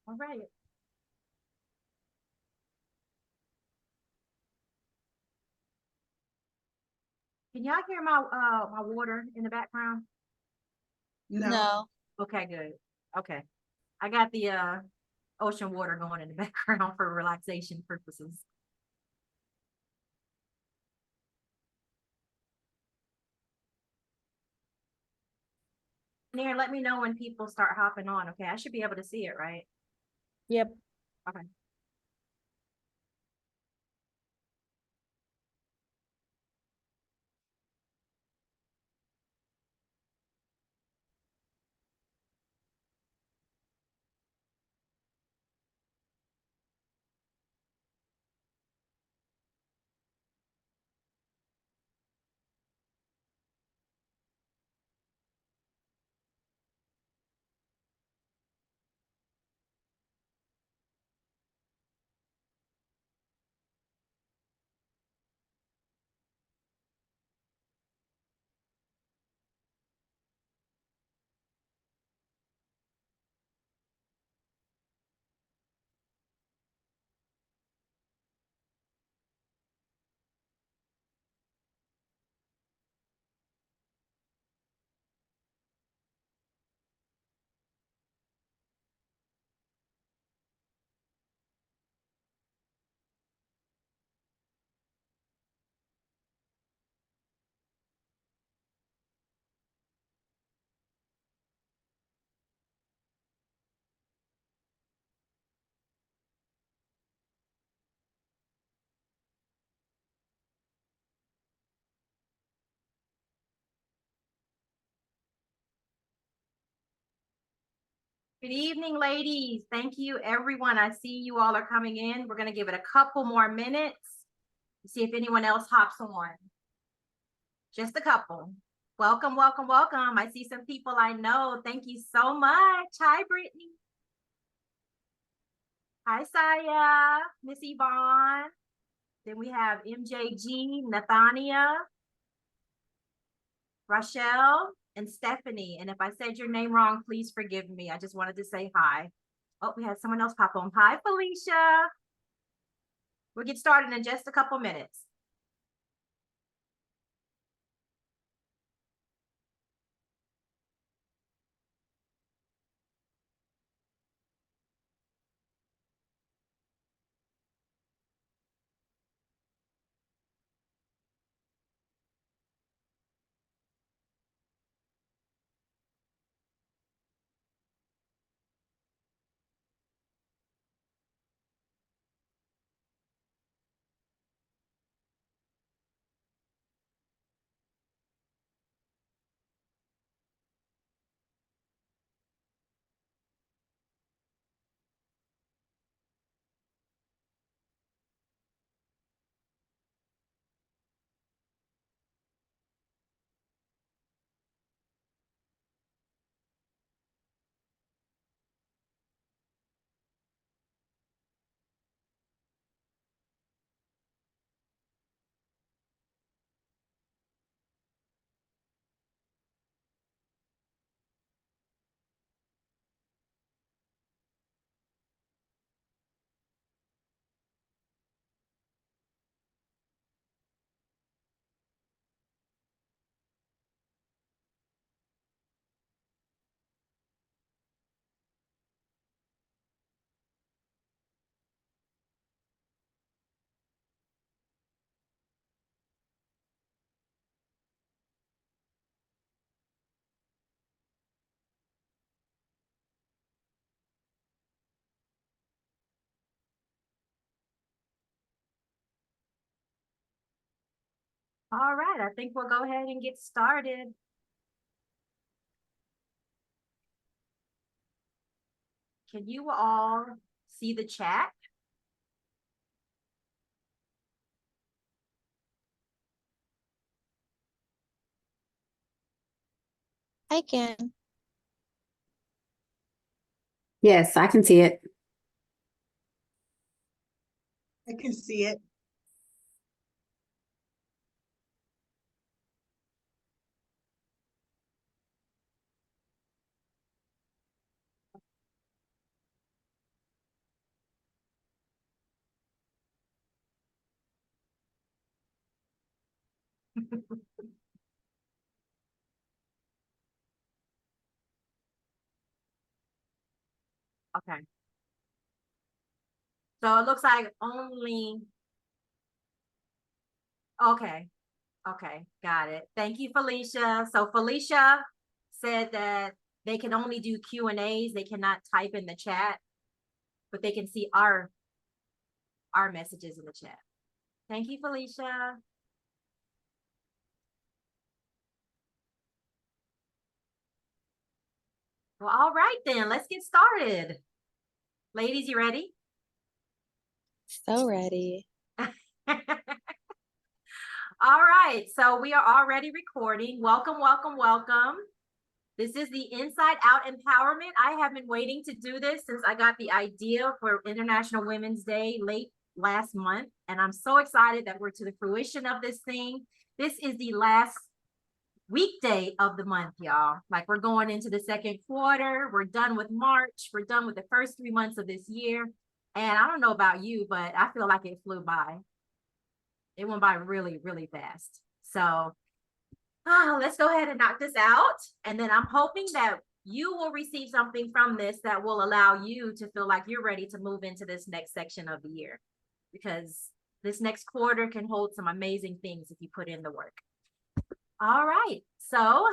All right. Can y'all hear my water in the background? No. No. Okay, good. Okay. I got the ocean water going in the background for relaxation purposes. Near, let me know when people start hopping on. Okay, I should be able to see it, right? Yep. Okay. Good evening, ladies. Thank you, everyone. I see you all are coming in. We're going to give it a couple more minutes to see if anyone else hops on. Just a couple. Welcome, welcome, welcome. I see some people I know. Thank you so much. Hi, Brittany. Hi, Saya, Miss Yvonne. Then we have MJG, Nathania, Rochelle, and Stephanie. And if I said your name wrong, please forgive me. I just wanted to say hi. Oh, we had someone else pop on. Hi, Felicia. We'll get started in just a couple minutes. All right, I think we'll go ahead and get started. Can you all see the chat? I can. Yes, I can see it. I can see it. Okay. So it looks like only, okay, okay, got it. Thank you, Felicia. So Felicia said that they can only do Q&As. They cannot type in the chat, but they can see our messages in the chat. Thank you, Felicia. Well, all right then, let's get started. Ladies, you ready? So ready. All right, so we are already recording. Welcome, welcome, welcome. This is the Inside Out Empowerment. I have been waiting to do this since I got the idea for International Women's Day late last month. And I'm so excited that we're to the fruition of this thing. This is the last weekday of the month, y'all. Like, we're going into the second quarter. We're done with March. We're done with the first 3 months of this year. And I don't know about you, but I feel like it flew by. It went by really, really fast. So let's go ahead and knock this out. And then I'm hoping that you will receive something from this that will allow you to feel like you're ready to move into this next section of the year, because this next quarter can hold some amazing things if you put in the work. All right. So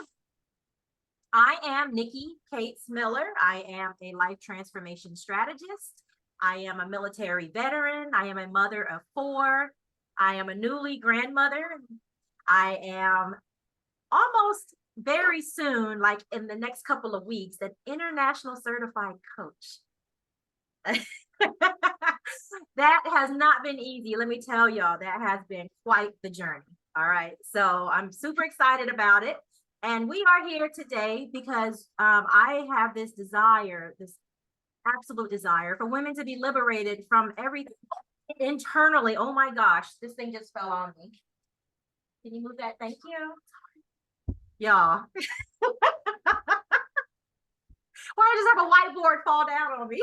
I am Nikki Cates Miller. I am a life transformation strategist. I am a military veteran. I am a mother of 4. I am a newly grandmother. I am almost very soon, like in the next couple of weeks, an international certified coach. That has not been easy. Let me tell y'all, that has been quite the journey. All right. So I'm super excited about it. And we are here today because I have this desire, this absolute desire for women to be liberated from everything internally. Oh my gosh, this thing just fell on me. Can you move that? Thank you. Y'all. Why I just have a whiteboard fall down on me?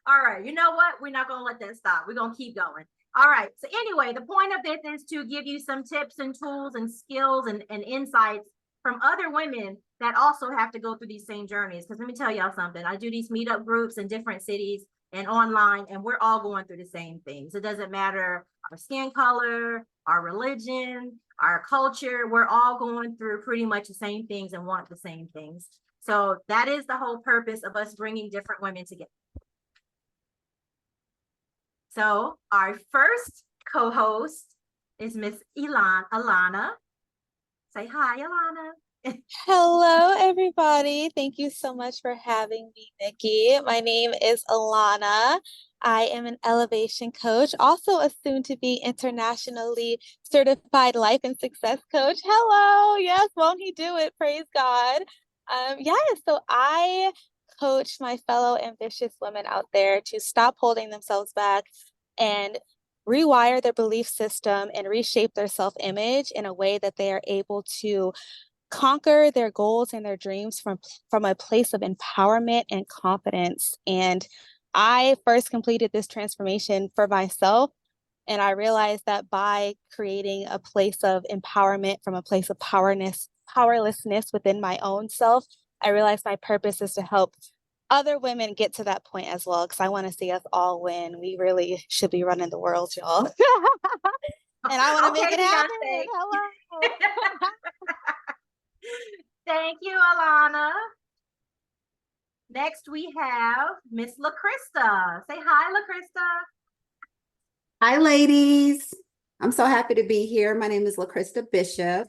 All right, you know what? We're not gonna let that stop. We're gonna keep going. All right, so anyway, the point of this is to give you some tips and tools and skills and insights from other women that also have to go through these same journeys. Because let me tell y'all something, I do these meetup groups in different cities and online, and we're all going through the same things. It doesn't matter our skin color, our religion, our culture, we're all going through pretty much the same things and want the same things. So that is the whole purpose of us bringing different women together. So our first co-host is Miss Alana. Say hi, Alana. Hello, everybody. Thank you so much for having me, Nikki. My name is Alana. I am an elevation coach, also a soon-to-be internationally certified life and success coach. Hello. Yes, won't he do it? Praise God. So I coach my fellow ambitious women out there to stop holding themselves back and rewire their belief system and reshape their self-image in a way that they are able to conquer their goals and their dreams from a place of empowerment and confidence. And I first completed this transformation for myself. And I realized that by creating a place of empowerment from a place of powerlessness within my own self, I realized my purpose is to help other women get to that point as well, because I want to see us all win. We really should be running the world, y'all. And I want to make it happen. Hello. Thank you, Alana. Next, we have Miss LaCrista. Say hi, LaCrista. Hi, ladies. I'm so happy to be here. My name is LaCrista Bishop.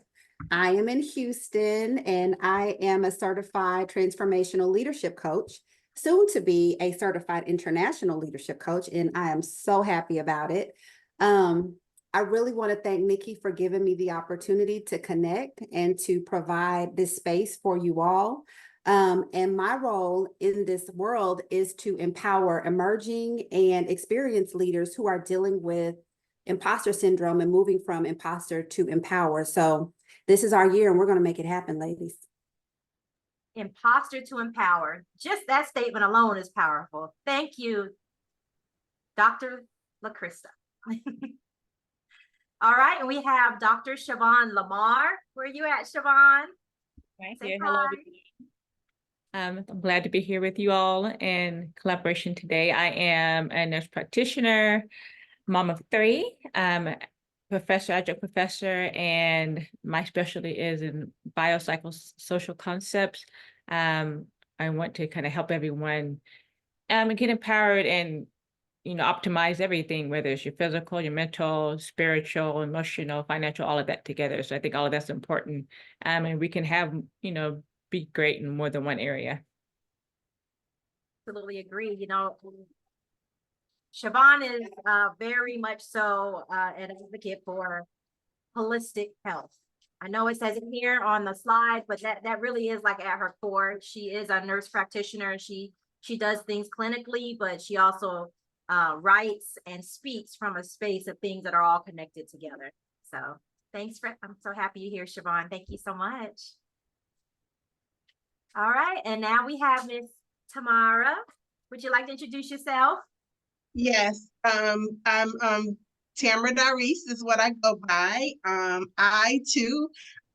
I am in Houston, and I am a certified transformational leadership coach, soon to be a certified international leadership coach, and I am so happy about it. I really want to thank Nikki for giving me the opportunity to connect and to provide this space for you all. And my role in this world is to empower emerging and experienced leaders who are dealing with imposter syndrome and moving from imposter to empower. So this is our year and we're going to make it happen, ladies. Imposter to empower. Just that statement alone is powerful. Thank you, Dr. LaCrista. All right, and we have Dr. Siobhan Lamar. Where are you at, Siobhan? Right Say here. hi. Hello, everyone. I'm glad to be here with you all in collaboration today. I am a nurse practitioner, mom of 3, professor, adjunct professor, and my specialty is in biopsychosocial concepts. I want to kind of help everyone get empowered and optimize everything, whether it's your physical, your mental, spiritual, emotional, financial, all of that together. So I think all of that's important. And we can have, be great in more than one area. Absolutely agree. Siobhan is very much so an advocate for holistic health. I know it says it here on the slide, but that really is like at her core. She is a nurse practitioner. She does things clinically, but she also writes and speaks from a space of things that are all connected together. So I'm so happy you're here, Siobhan. Thank you so much. All right, and now we have Miss Tamara. Would you like to introduce yourself? Yes, I'm Tamara Darice is what I go by. I too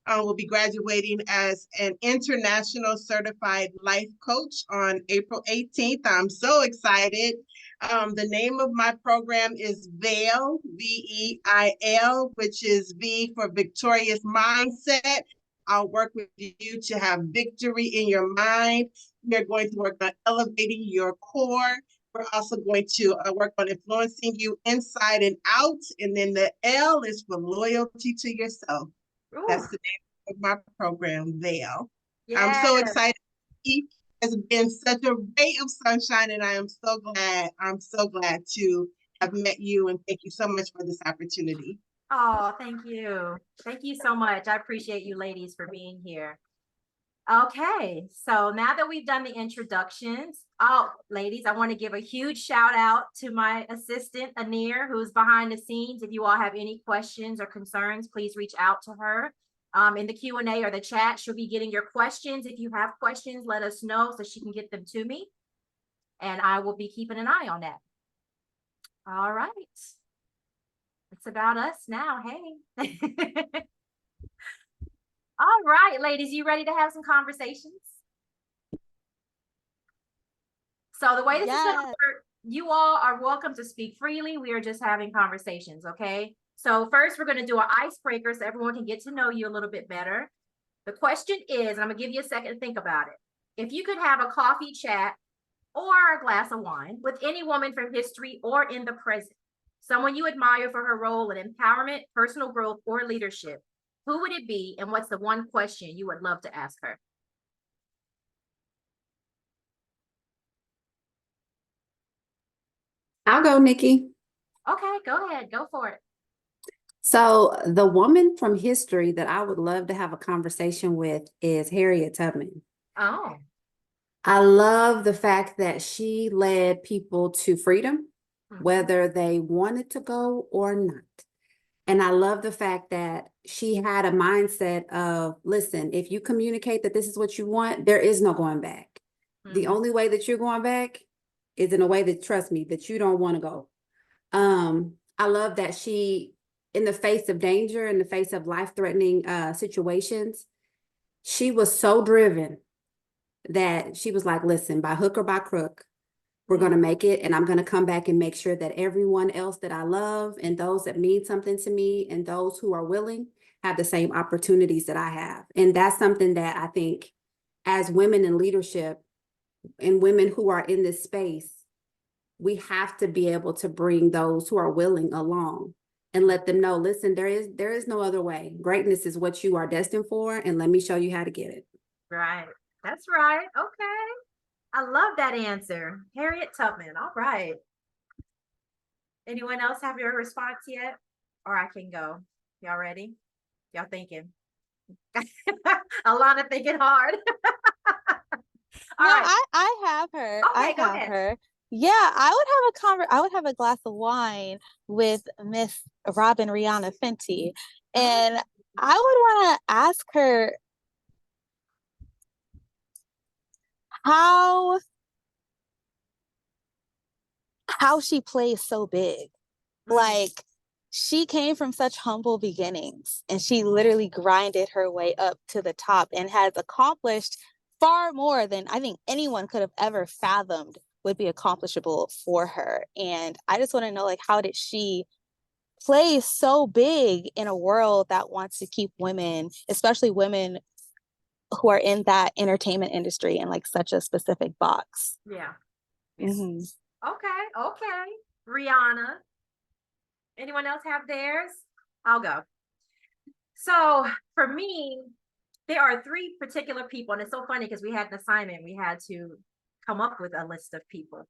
will be graduating as an international certified life coach on April 18th. I'm so excited. The name of my program is VEIL, VEIL, which is V for victorious mindset. I'll work with you to have victory in your mind. We're going to work on elevating your core. We're also going to work on influencing you inside and out. And then the L is for loyalty to yourself. Ooh. That's the name of my program, VEIL. Yes. I'm so excited. It has been such a ray of sunshine, and I am so glad. I'm so glad to have met you, and thank you so much for this opportunity. Oh, thank you. Thank you so much. I appreciate you ladies for being here. Okay, so now that we've done the introductions, ladies, I want to give a huge shout out to my assistant, Anir, who's behind the scenes. If you all have any questions or concerns, please reach out to her. In the Q&A or the chat, she'll be getting your questions. If you have questions, let us know so she can get them to me. And I will be keeping an eye on that. All right. It's about us now, hey. All right, ladies, you ready to have some conversations? So the way this is going to work, you all are welcome to speak freely. We are just having conversations, okay? So first, we're going to do an icebreaker so everyone can get to know you a little bit better. The question is, and I'm going to give you a second to think about it. If you could have a coffee chat or a glass of wine with any woman from history or in the present, someone you admire for her role in empowerment, personal growth, or leadership, who would it be, and what's the one question you would love to ask her? I'll go, Nikki. Okay, go ahead. Go for it. So the woman from history that I would love to have a conversation with is Harriet Tubman. Oh. I love the fact that she led people to freedom, whether they wanted to go or not. And I love the fact that she had a mindset of, listen, if you communicate that this is what you want, there is no going back. The only way that you're going back is in a way that, trust me, that you don't want to go. I love that she, in the face of danger, in the face of life-threatening situations, she was so driven that she was like, listen, by hook or by crook, we're going to make it. And I'm going to come back and make sure that everyone else that I love and those that mean something to me and those who are willing have the same opportunities that I have. And that's something that I think as women in leadership and women who are in this space, we have to be able to bring those who are willing along and let them know, listen, there is no other way. Greatness is what you are destined for. And let me show you how to get it. Right. That's right. Okay. I love that answer. Harriet Tubman. All right. Anyone else have your response yet? Or I can go. Y'all ready? Y'all thinking? Alana thinking hard. No, All right. I have her. I Okay, go have ahead. her. Yeah, I would have a glass of wine with Miss Robin Rihanna Fenty. And I would want to ask her how she plays so big. Like she came from such humble beginnings and she literally grinded her way up to the top and has accomplished far more than I think anyone could have ever fathomed would be accomplishable for her. And I just want to know, like, how did she play so big in a world that wants to keep women, especially women who are in that entertainment industry, in like such a specific box? Yeah. Mhm. Okay. Rihanna. Anyone else have theirs? I'll go. So for me, there are three particular people, and it's so funny because we had an assignment. We had to come up with a list of people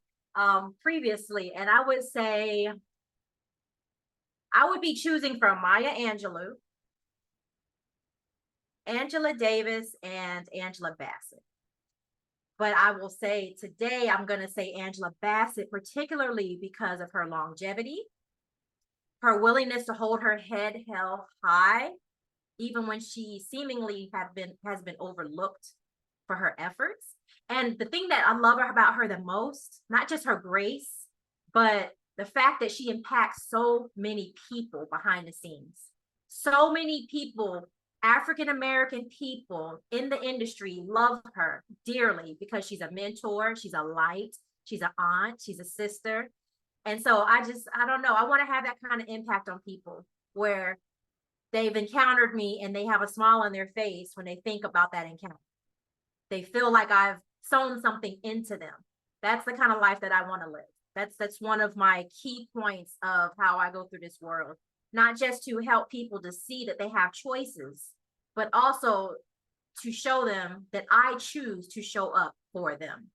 previously, and I would say I would be choosing from Maya Angelou, Angela Davis, and Angela Bassett. But I will say today, I'm going to say Angela Bassett, particularly because of her longevity, her willingness to hold her head held high, even when she seemingly has been overlooked for her efforts. And the thing that I love about her the most, not just her grace, but the fact that she impacts so many people behind the scenes. So many people, African American people in the industry, love her dearly because she's a mentor, she's a light, she's an aunt, she's a sister. And so I don't know, I want to have that kind of impact on people where they've encountered me and they have a smile on their face when they think about that encounter. They feel like I've sown something into them. That's the kind of life that I want to live. That's one of my key points of how I go through this world. Not just to help people to see that they have choices, but also to show them that I choose to show up for them.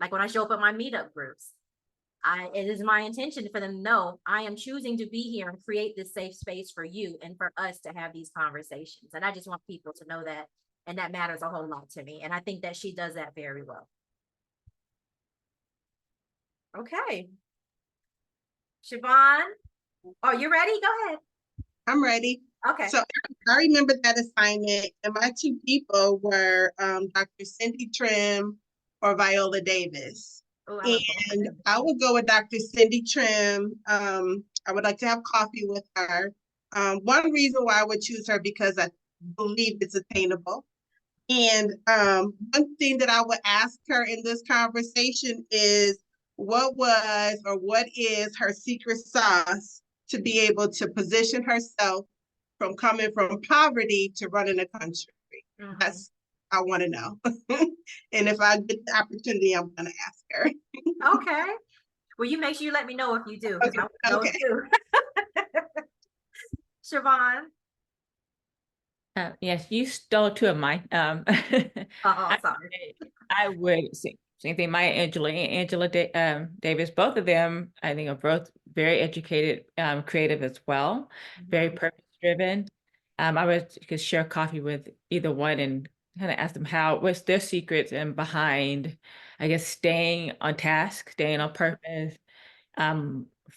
Like when I show up at my meetup groups, it is my intention for them to know I am choosing to be here and create this safe space for you and for us to have these conversations. And I just want people to know that. And that matters a whole lot to me. And I think that she does that very well. Okay. Siobhan, oh, you ready? Go ahead. I'm ready. Okay. So I remember that assignment, and my two people were Dr. Cindy Trim or Viola Davis. Oh, I love both of And them. I would go with Dr. Cindy Trim. I would like to have coffee with her. One reason why I would choose her because I believe it's attainable. And one thing that I would ask her in this conversation is what was or what is her secret sauce to be able to position herself from coming from poverty to running a country? That's I want to know. And if I get the opportunity, I'm going to ask her. Okay. Well, you make sure you let me know if you do, because I want to know too. Siobhan. Yes, you stole two of mine. Oh, sorry. I would say same thing. Maya Angelou and Davis, both of them, I think, are both very educated, creative as well, very purpose driven. I could share coffee with either one and kind of ask them what's their secrets and behind, I guess, staying on task, staying on purpose,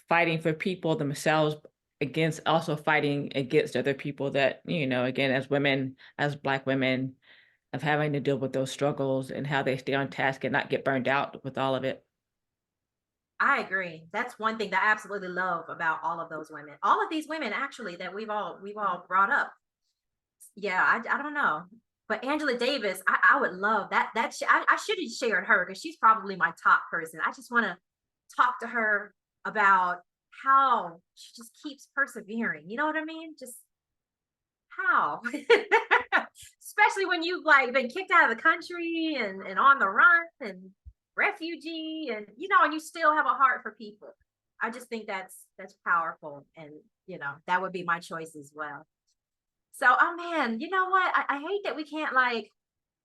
fighting for people themselves also fighting against other people that, again, as women, as Black women, of having to deal with those struggles and how they stay on task and not get burned out with all of it. I agree. That's one thing that I absolutely love about all of those women. All of these women actually that we've all brought up. Yeah, I don't know. But Angela Davis, I would love that. I should have shared her because she's probably my top person. I just want to talk to her about how she just keeps persevering. You know what I mean? Just how? Especially when you've like been kicked out of the country and on the run and refugee and and you still have a heart for people. I just think that's powerful, and that would be my choice as well. So, oh man, you know what? I hate that we can't like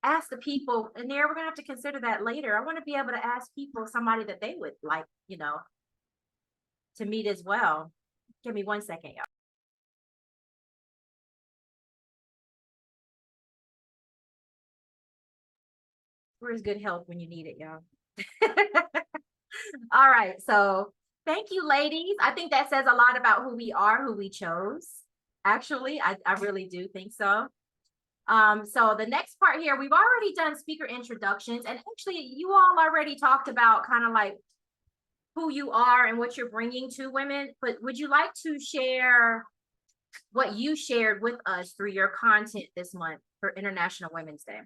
ask the people, and we're gonna have to consider that later. I want to be able to ask people somebody that they would like, to meet as well. Give me 1 second, y'all. Where's good help when you need it, y'all? All right, so thank you, ladies. I think that says a lot about who we are, who we chose. Actually, I really do think so. So the next part here, we've already done speaker introductions, and actually you all already talked about kind of like who you are and what you're bringing to women, but would you like to share what you shared with us through your content this month for International Women's Day?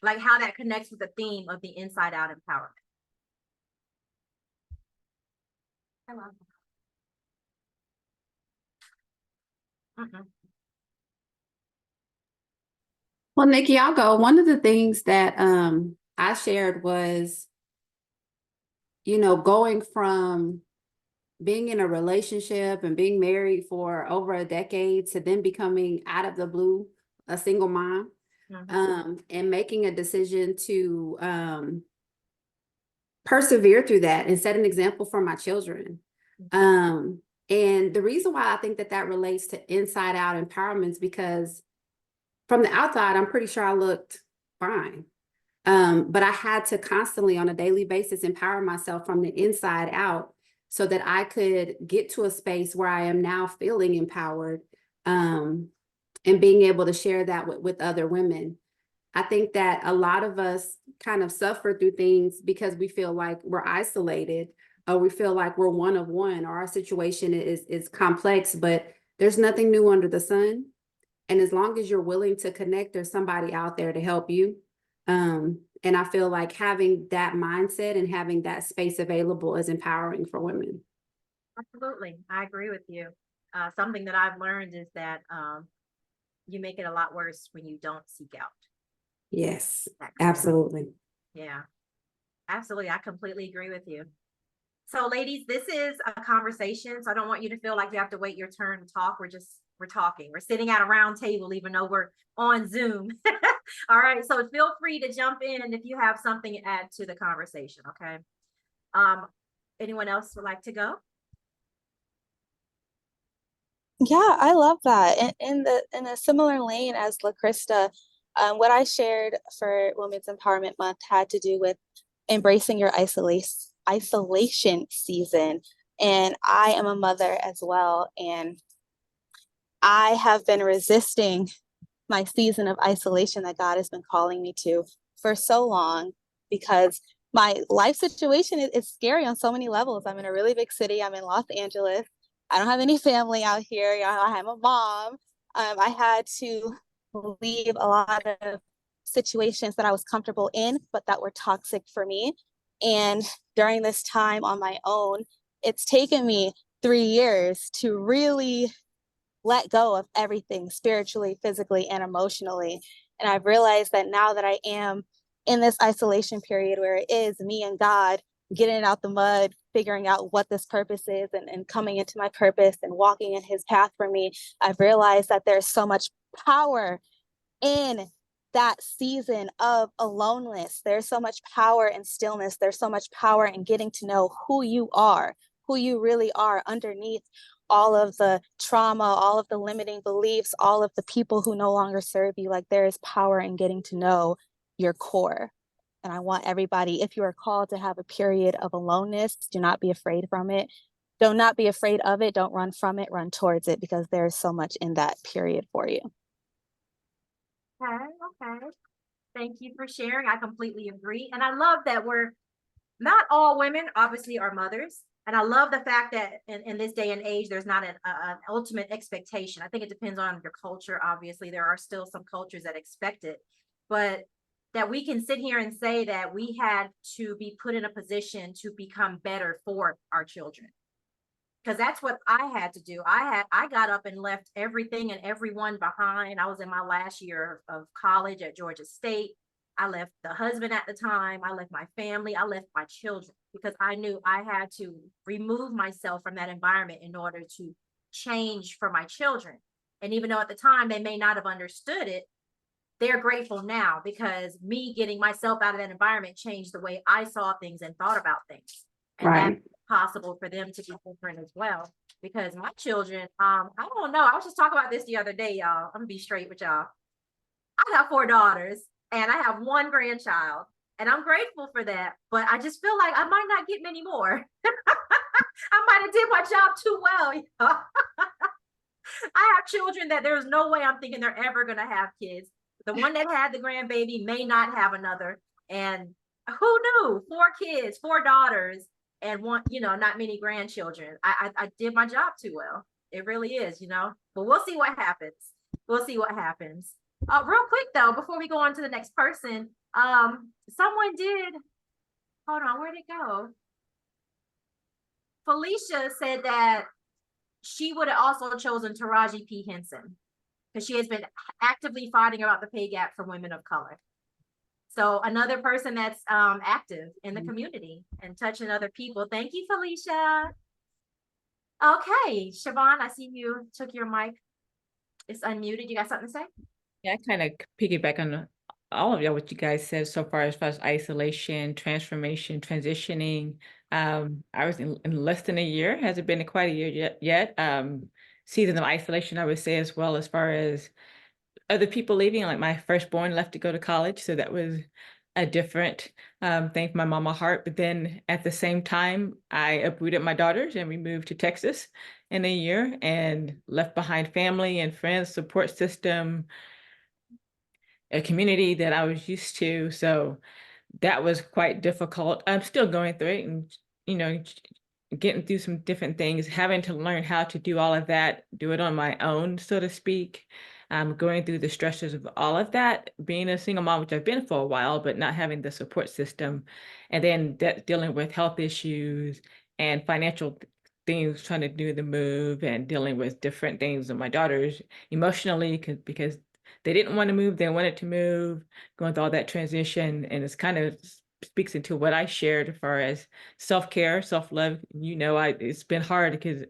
Like how that connects with the theme of the Inside Out Empowerment. Hello. Well, Nikki, I'll go. One of the things that I shared was, going from being in a relationship and being married for over a decade to then becoming out of the blue a single mom, and making a decision to persevere through that and set an example for my children. And the reason why I think that that relates to inside out empowerment is because from the outside, I'm pretty sure I looked fine. But I had to constantly on a daily basis empower myself from the inside out so that I could get to a space where I am now feeling empowered, and being able to share that with other women. I think that a lot of us kind of suffer through things because we feel like we're isolated, or we feel like we're one of one, or our situation is complex, but there's nothing new under the sun. And as long as you're willing to connect, there's somebody out there to help you. And I feel like having that mindset and having that space available is empowering for women. Absolutely. I agree with you. Something that I've learned is that you make it a lot worse when you don't seek out. Yes, absolutely. Yeah, absolutely. I completely agree with you. So ladies, this is a conversation. So I don't want you to feel like you have to wait your turn to talk. We're talking. We're sitting at a round table, even though we're on Zoom. All right. So feel free to jump in if you have something to add to the conversation. Okay. Anyone else would like to go? Yeah, I love that. In a similar lane as LaCrista, what I shared for Women's Empowerment Month had to do with embracing your isolation season. And I am a mother as well. And I have been resisting my season of isolation that God has been calling me to for so long, because my life situation is scary on so many levels. I'm in a really big city. I'm in Los Angeles. I don't have any family out here. I'm a mom. I had to leave a lot of situations that I was comfortable in, but that were toxic for me. And during this time on my own, it's taken me 3 years to really let go of everything spiritually, physically, and emotionally. And I've realized that now that I am in this isolation period where it is me and God getting it out the mud, figuring out what this purpose is, and coming into my purpose and walking in his path for me, I've realized that there's so much power in that season of aloneness. There's so much power in stillness. There's so much power in getting to know who you are, who you really are underneath all of the trauma, all of the limiting beliefs, all of the people who no longer serve you. Like, there is power in getting to know your core. And I want everybody, if you are called to have a period of aloneness, do not be afraid from it. Do not be afraid of it. Don't run from it, run towards it, because there's so much in that period for you. Okay. Thank you for sharing. I completely agree. And I love that we're not all women obviously are mothers. And I love the fact that in this day and age, there's not an ultimate expectation. I think it depends on your culture. Obviously, there are still some cultures that expect it, but that we can sit here and say that we had to be put in a position to become better for our children. Because that's what I had to do. I got up and left everything and everyone behind. I was in my last year of college at Georgia State. I left the husband at the time. I left my family. I left my children because I knew I had to remove myself from that environment in order to change for my children. And even though at the time they may not have understood it, they're grateful now because me getting myself out of that environment changed the way I saw things and thought about things. And Right. that's possible for them to be different as well. Because my children, I don't know. I was just talking about this the other day, y'all. I'm gonna be straight with y'all. I got 4 daughters, and I have one grandchild, and I'm grateful for that. But I just feel like I might not get many more. I might have did my job too well. You know? I have children that there's no way I'm thinking they're ever gonna have kids. The one that had the grandbaby may not have another. And who knew? 4 kids, 4 daughters, and one, you know, not many grandchildren. I did my job too well. It really is, you know. But we'll see what happens. We'll see what happens. Real quick though, before we go on to the next person, someone did. Hold on, where'd it go? Felicia said that she would have also chosen Taraji P. Henson because she has been actively fighting about the pay gap for women of color. So another person that's active in the community and touching other people. Thank you, Felicia. Okay, Siobhan, I see you took your mic. It's unmuted. You got something to say? Yeah, I kind of piggyback on all of y'all, what you guys said so far as isolation, transformation, transitioning. I was in less than a year. Hasn't been quite a year yet. Season of isolation, I would say, as well, as far as other people leaving. Like my firstborn left to go to college, so that was a different thing for my mama heart. But then at the same time, I uprooted my daughters and we moved to Texas in a year and left behind family and friends, support system, a community that I was used to. So that was quite difficult. I'm still going through it and, you know, getting through some different things, having to learn how to do all of that, do it on my own, so to speak. Going through the stresses of all of that, being a single mom, which I've been for a while, but not having the support system, and then dealing with health issues and financial things, trying to do the move and dealing with different things with my daughters emotionally, because they didn't want to move, they wanted to move, going through all that transition. And it's kind of speaks into what I shared as far as self-care, self-love. You know, it's been hard because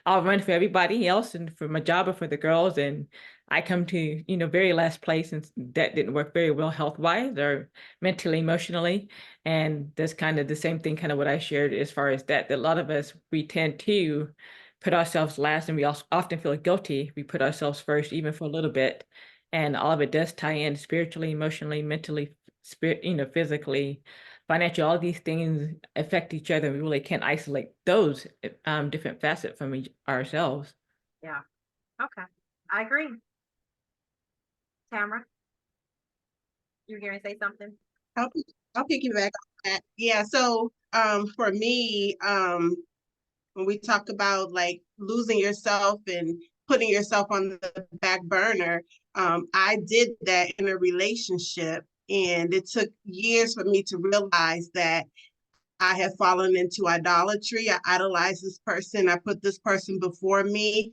I'll run for everybody else and for my job or for the girls. And I come to, you know, very last place, and that didn't work very well health-wise or mentally, emotionally. And that's kind of the same thing, kind of what I shared as far as that a lot of us, we tend to put ourselves last, and we also often feel guilty. We put ourselves first, even for a little bit. And all of it does tie in spiritually, emotionally, mentally, you know, physically, financially. All these things affect each other. We really can't isolate those different facets from ourselves. Yeah. Okay. I agree. Tamara, you're going to say something? I'll piggyback on that. Yeah, so for me, when we talk about like losing yourself and putting yourself on the back burner, I did that in a relationship, and it took years for me to realize that I had fallen into idolatry. I idolized this person. I put this person before me.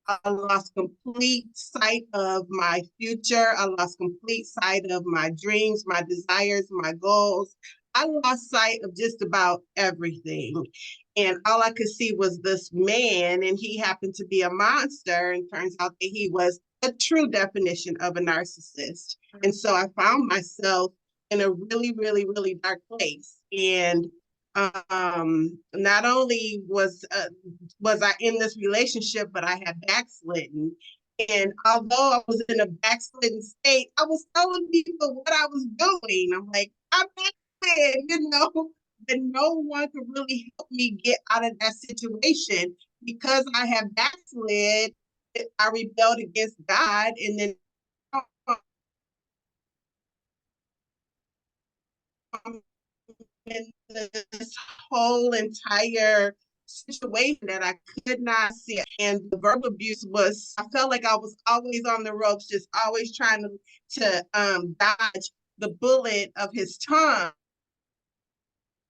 I lost complete sight of my future. I lost complete sight of my dreams, my desires, my goals. I lost sight of just about everything. And all I could see was this man, and he happened to be a monster. And turns out that he was a true definition of a narcissist. And so I found myself in a really, really, really dark place. And not only was I in this relationship, but I had backslidden. And although I was in a backslidden state, I was telling people what I was doing. I'm like, I'm backslid, you know, but no one could really help me get out of that situation because I had backslid. I rebelled against God, and then in this whole entire situation that I could not see. And the verbal abuse was, I felt like I was always on the ropes, just always trying to dodge the bullet of his tongue.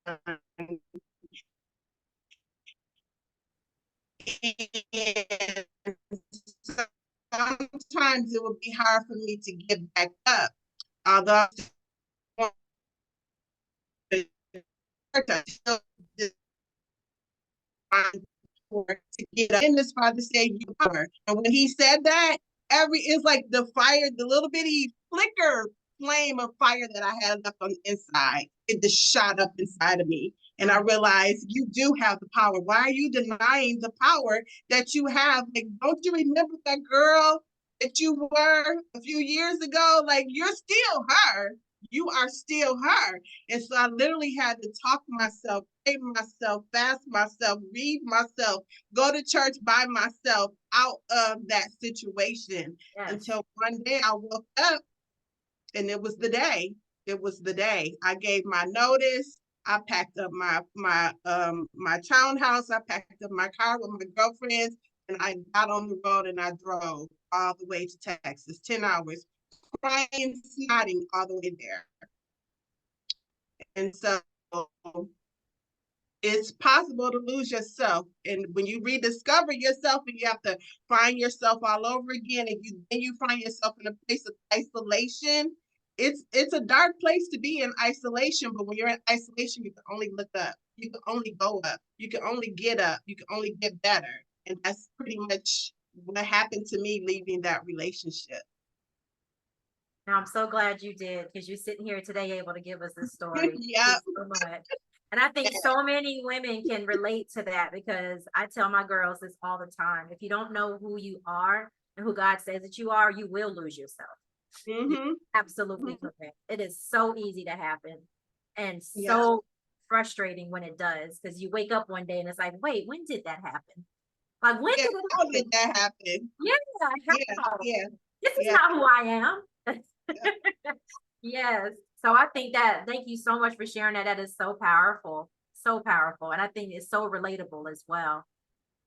And sometimes it would be hard for me to get back up, although to get up. And his father said, "You are." And when he said that, it's like the fire, the little bitty flicker flame of fire that I had left on the inside, it just shot up inside of me. And I realized you do have the power. Why are you denying the power that you have? Like, don't you remember that girl that you were a few years ago, like you're still her. You are still her. And so I literally had to talk myself, pray myself, fast myself, read myself, go to church by myself out of that situation Yes. until one day I woke up and it was the day. It was the day. I gave my notice. I packed up my townhouse. I packed up my car with my girlfriends, and I got on the road and I drove all the way to Texas, 10 hours, crying, snotting all the way there. And so it's possible to lose yourself. And when you rediscover yourself and you have to find yourself all over again, and you find yourself in a place of isolation, it's a dark place to be in isolation. But when you're in isolation, you can only look up, you can only go up, you can only get up, you can only get better. And that's pretty much what happened to me leaving that relationship. Now, I'm so glad you did, because you're sitting here today able to give us this story. Thank you Yep. so much. And I think so many women can relate to that, because I tell my girls this all the time. If you don't know who you are and who God says that you are, you will lose yourself. Mm-hmm. Absolutely correct. It is so easy to happen and Yeah. so frustrating when it does, because you wake up one day and it's like, wait, when did that happen? Like, when Yeah, did it how happen? did that happen? Yeah, how? Yeah. This is Yeah. not who I am. Yes. So I think that, thank you so much for sharing that. That is so powerful. So powerful. And I think it's so relatable as well.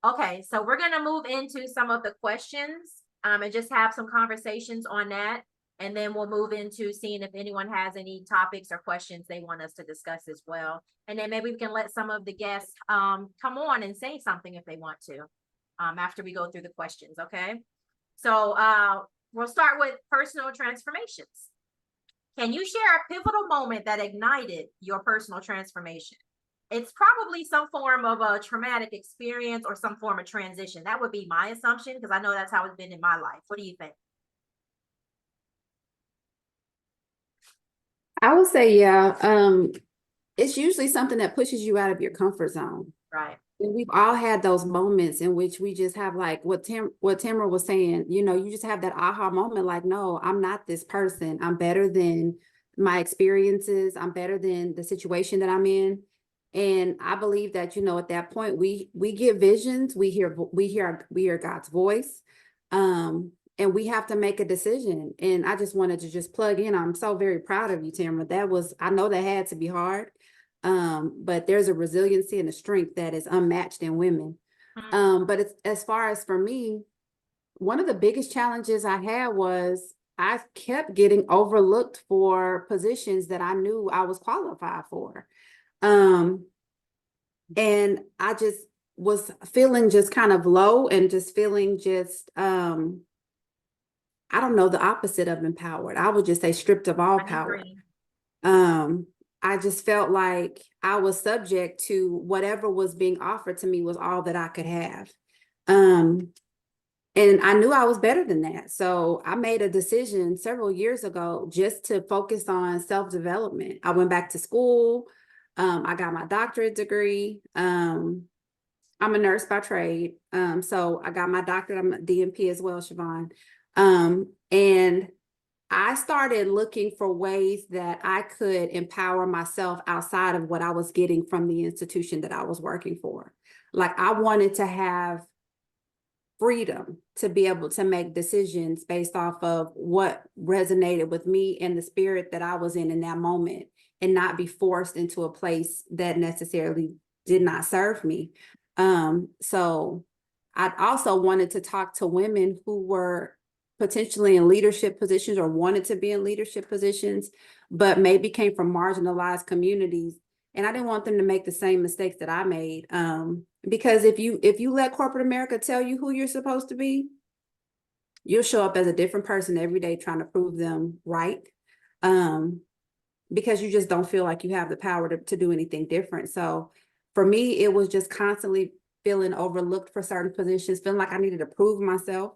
Okay, so we're going to move into some of the questions and just have some conversations on that. And then we'll move into seeing if anyone has any topics or questions they want us to discuss as well. And then maybe we can let some of the guests come on and say something if they want to after we go through the questions, okay? So we'll start with personal transformations. Can you share a pivotal moment that ignited your personal transformation? It's probably some form of a traumatic experience or some form of transition. That would be my assumption, because I know that's how it's been in my life. What do you think? I would say, yeah, it's usually something that pushes you out of your comfort zone. Right. And we've all had those moments in which we just have, like what Tamara was saying, you just have that aha moment, like, no, I'm not this person. I'm better than my experiences. I'm better than the situation that I'm in. And I believe that, at that point we get visions, we hear God's voice. And we have to make a decision. And I just wanted to just plug in. I'm so very proud of you, Tamara. I know that had to be hard. But there's a resiliency and a strength that is unmatched in women. But it's, as far as for me, one of the biggest challenges I had was I kept getting overlooked for positions that I knew I was qualified for. And I just was feeling just kind of low and just feeling just, I don't know, the opposite of empowered. I would just say stripped of all power. I just felt like I was subject to whatever was being offered to me was all that I could have. And I knew I was better than that. So I made a decision several years ago just to focus on self-development. I went back to school. I got my doctorate degree. I'm a nurse by trade. So I got my doctorate. I'm a DNP as well, Siobhan. And I started looking for ways that I could empower myself outside of what I was getting from the institution that I was working for. Like, I wanted to have freedom to be able to make decisions based off of what resonated with me and the spirit that I was in that moment, and not be forced into a place that necessarily did not serve me. So I also wanted to talk to women who were potentially in leadership positions or wanted to be in leadership positions, but maybe came from marginalized communities. And I didn't want them to make the same mistakes that I made. Because if you let corporate America tell you who you're supposed to be, you'll show up as a different person every day trying to prove them right. Because you just don't feel like you have the power to do anything different. So for me, it was just constantly feeling overlooked for certain positions, feeling like I needed to prove myself.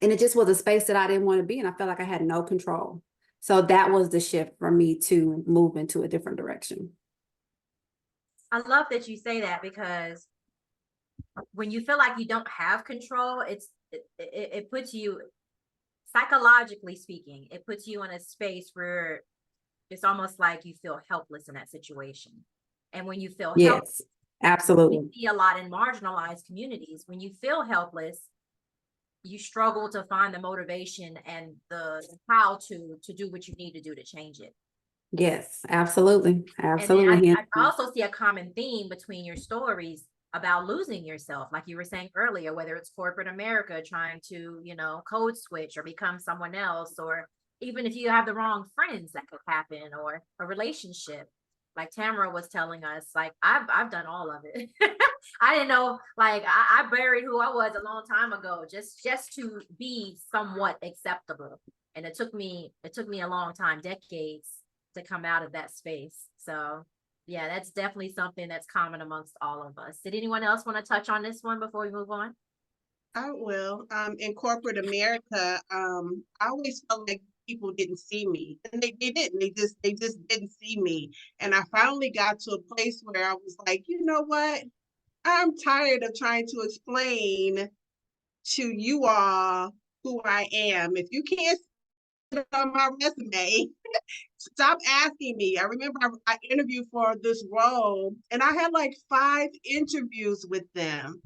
And it just was a space that I didn't want to be in. I felt like I had no control. So that was the shift for me to move into a different direction. I love that you say that, because when you feel like you don't have control, it's it puts you, psychologically speaking, it puts you in a space where it's almost like you feel helpless in that situation. And when you feel helpless, Yes, absolutely. we see a lot in marginalized communities. When you feel helpless, you struggle to find the motivation and the how to do what you need to do to change it. Yes, absolutely. And then Absolutely. I also see a common theme between your stories about losing yourself, like you were saying earlier, whether it's corporate America trying to, code switch or become someone else, or even if you have the wrong friends, that could happen, or a relationship. Like Tamara was telling us, like I've done all of it. I didn't know, like I buried who I was a long time ago, just to be somewhat acceptable. And it took me a long time, decades, to come out of that space. So yeah, that's definitely something that's common amongst all of us. Did anyone else want to touch on this one before we move on? I will. In corporate America, I always felt like people didn't see me, and they didn't. They just didn't see me. And I finally got to a place where I was like, you know what? I'm tired of trying to explain to you all who I am. If you can't see it on my resume, stop asking me. I remember I interviewed for this role, and I had like 5 interviews with them.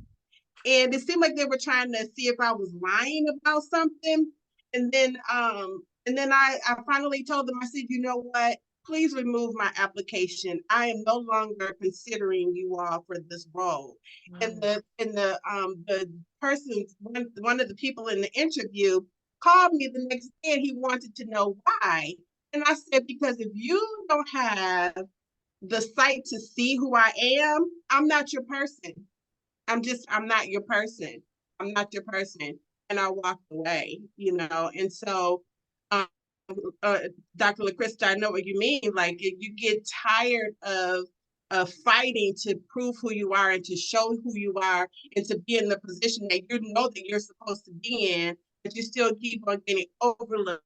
And it seemed like they were trying to see if I was lying about something. And then I finally told them, I said, you know what? Please remove my application. I am no longer considering you all for this role. And the person, one of the people in the interview called me the next day, and he wanted to know why. And I said, because if you don't have the sight to see who I am, I'm not your person. I'm not your person. I'm not your person. And I walked away, And so, um, Dr. LaCrista, I know what you mean. Like, if you get tired of fighting to prove who you are and to show who you are and to be in the position that you know that you're supposed to be in, but you still keep on getting overlooked.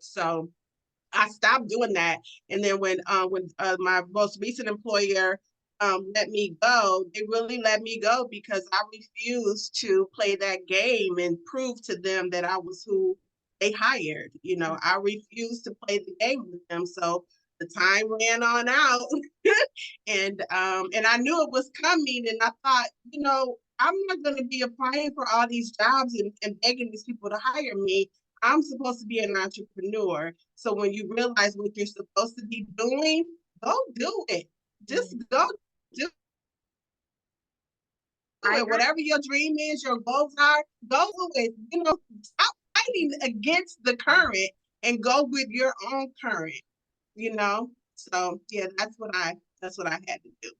So I stopped doing that. And then when my most recent employer let me go, they really let me go because I refused to play that game and prove to them that I was who they hired. I refused to play the game with them. So the time ran on out, and I knew it was coming, and I thought, I'm not going to be applying for all these jobs and begging these people to hire me. I'm supposed to be an entrepreneur. So when you realize what you're supposed to be doing, go do it. Just go do it. Whatever your dream is, your goals are, go do it. Stop fighting against the current and go with your own current. So yeah, that's what I had to do.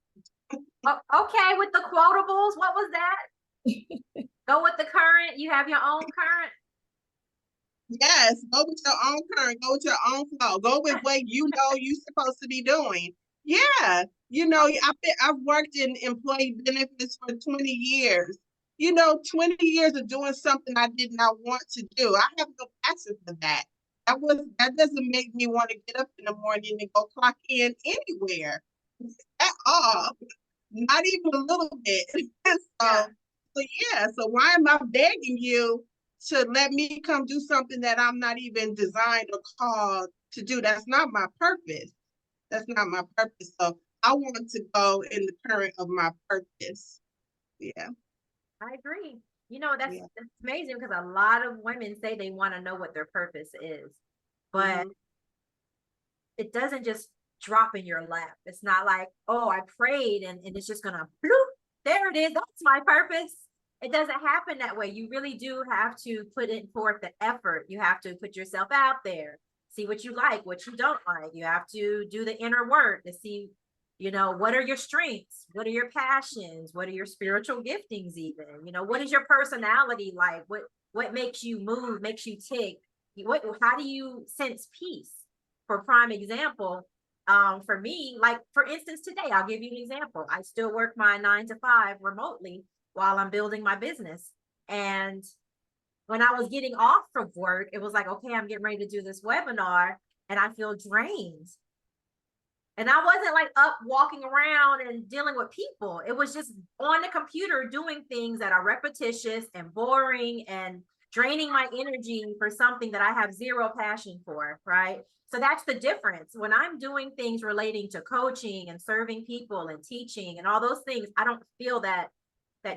Okay, with the quotables, what was that? Go with the current. You have your own current. Yes, go with your own current, go with your own flow, go with what you're supposed to be doing. Yeah, I've worked in employee benefits for 20 years. 20 years of doing something I did not want to do. I have no passion for that. That doesn't make me want to get up in the morning and go clock in anywhere at all. Not even a little bit. So why am I begging you to let me come do something that I'm not even designed or called to do? That's not my purpose. That's not my purpose. So I want to go in the current of my purpose. Yeah. I agree. That's amazing because a lot of women say they want to know what their purpose is, but it doesn't just drop in your lap. It's not like, oh, I prayed and it's just gonna bloop, there it is. That's my purpose. It doesn't happen that way. You really do have to put in forth the effort. You have to put yourself out there, see what you like, what you don't like. You have to do the inner work to see, what are your strengths? What are your passions? What are your spiritual giftings even? What is your personality like? What makes you move, makes you tick? How do you sense peace? For prime example, for me, like for instance, today, I'll give you an example. I still work my 9 to 5 remotely while I'm building my business. And when I was getting off of work, it was like, okay, I'm getting ready to do this webinar and I feel drained. And I wasn't like up walking around and dealing with people. It was just on the computer doing things that are repetitious and boring and draining my energy for something that I have zero passion for, right? So that's the difference. When I'm doing things relating to coaching and serving people and teaching and all those things, I don't feel that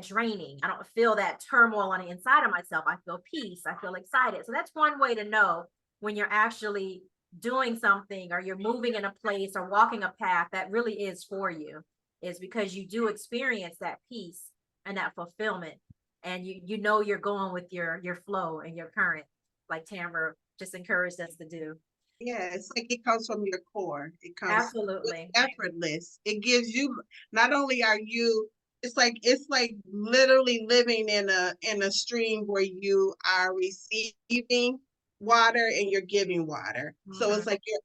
draining. I don't feel that turmoil on the inside of myself. I feel peace. I feel excited. So that's one way to know when you're actually doing something or you're moving in a place or walking a path that really is for you, is because you do experience that peace and that fulfillment, and you know you're going with your flow and your current, like Tamara just encouraged us to do. Yeah, it's like it comes from your core. It comes Absolutely. effortless. It gives you, not only are you, it's like literally living in a stream where you are receiving water and you're giving water. So it's like you're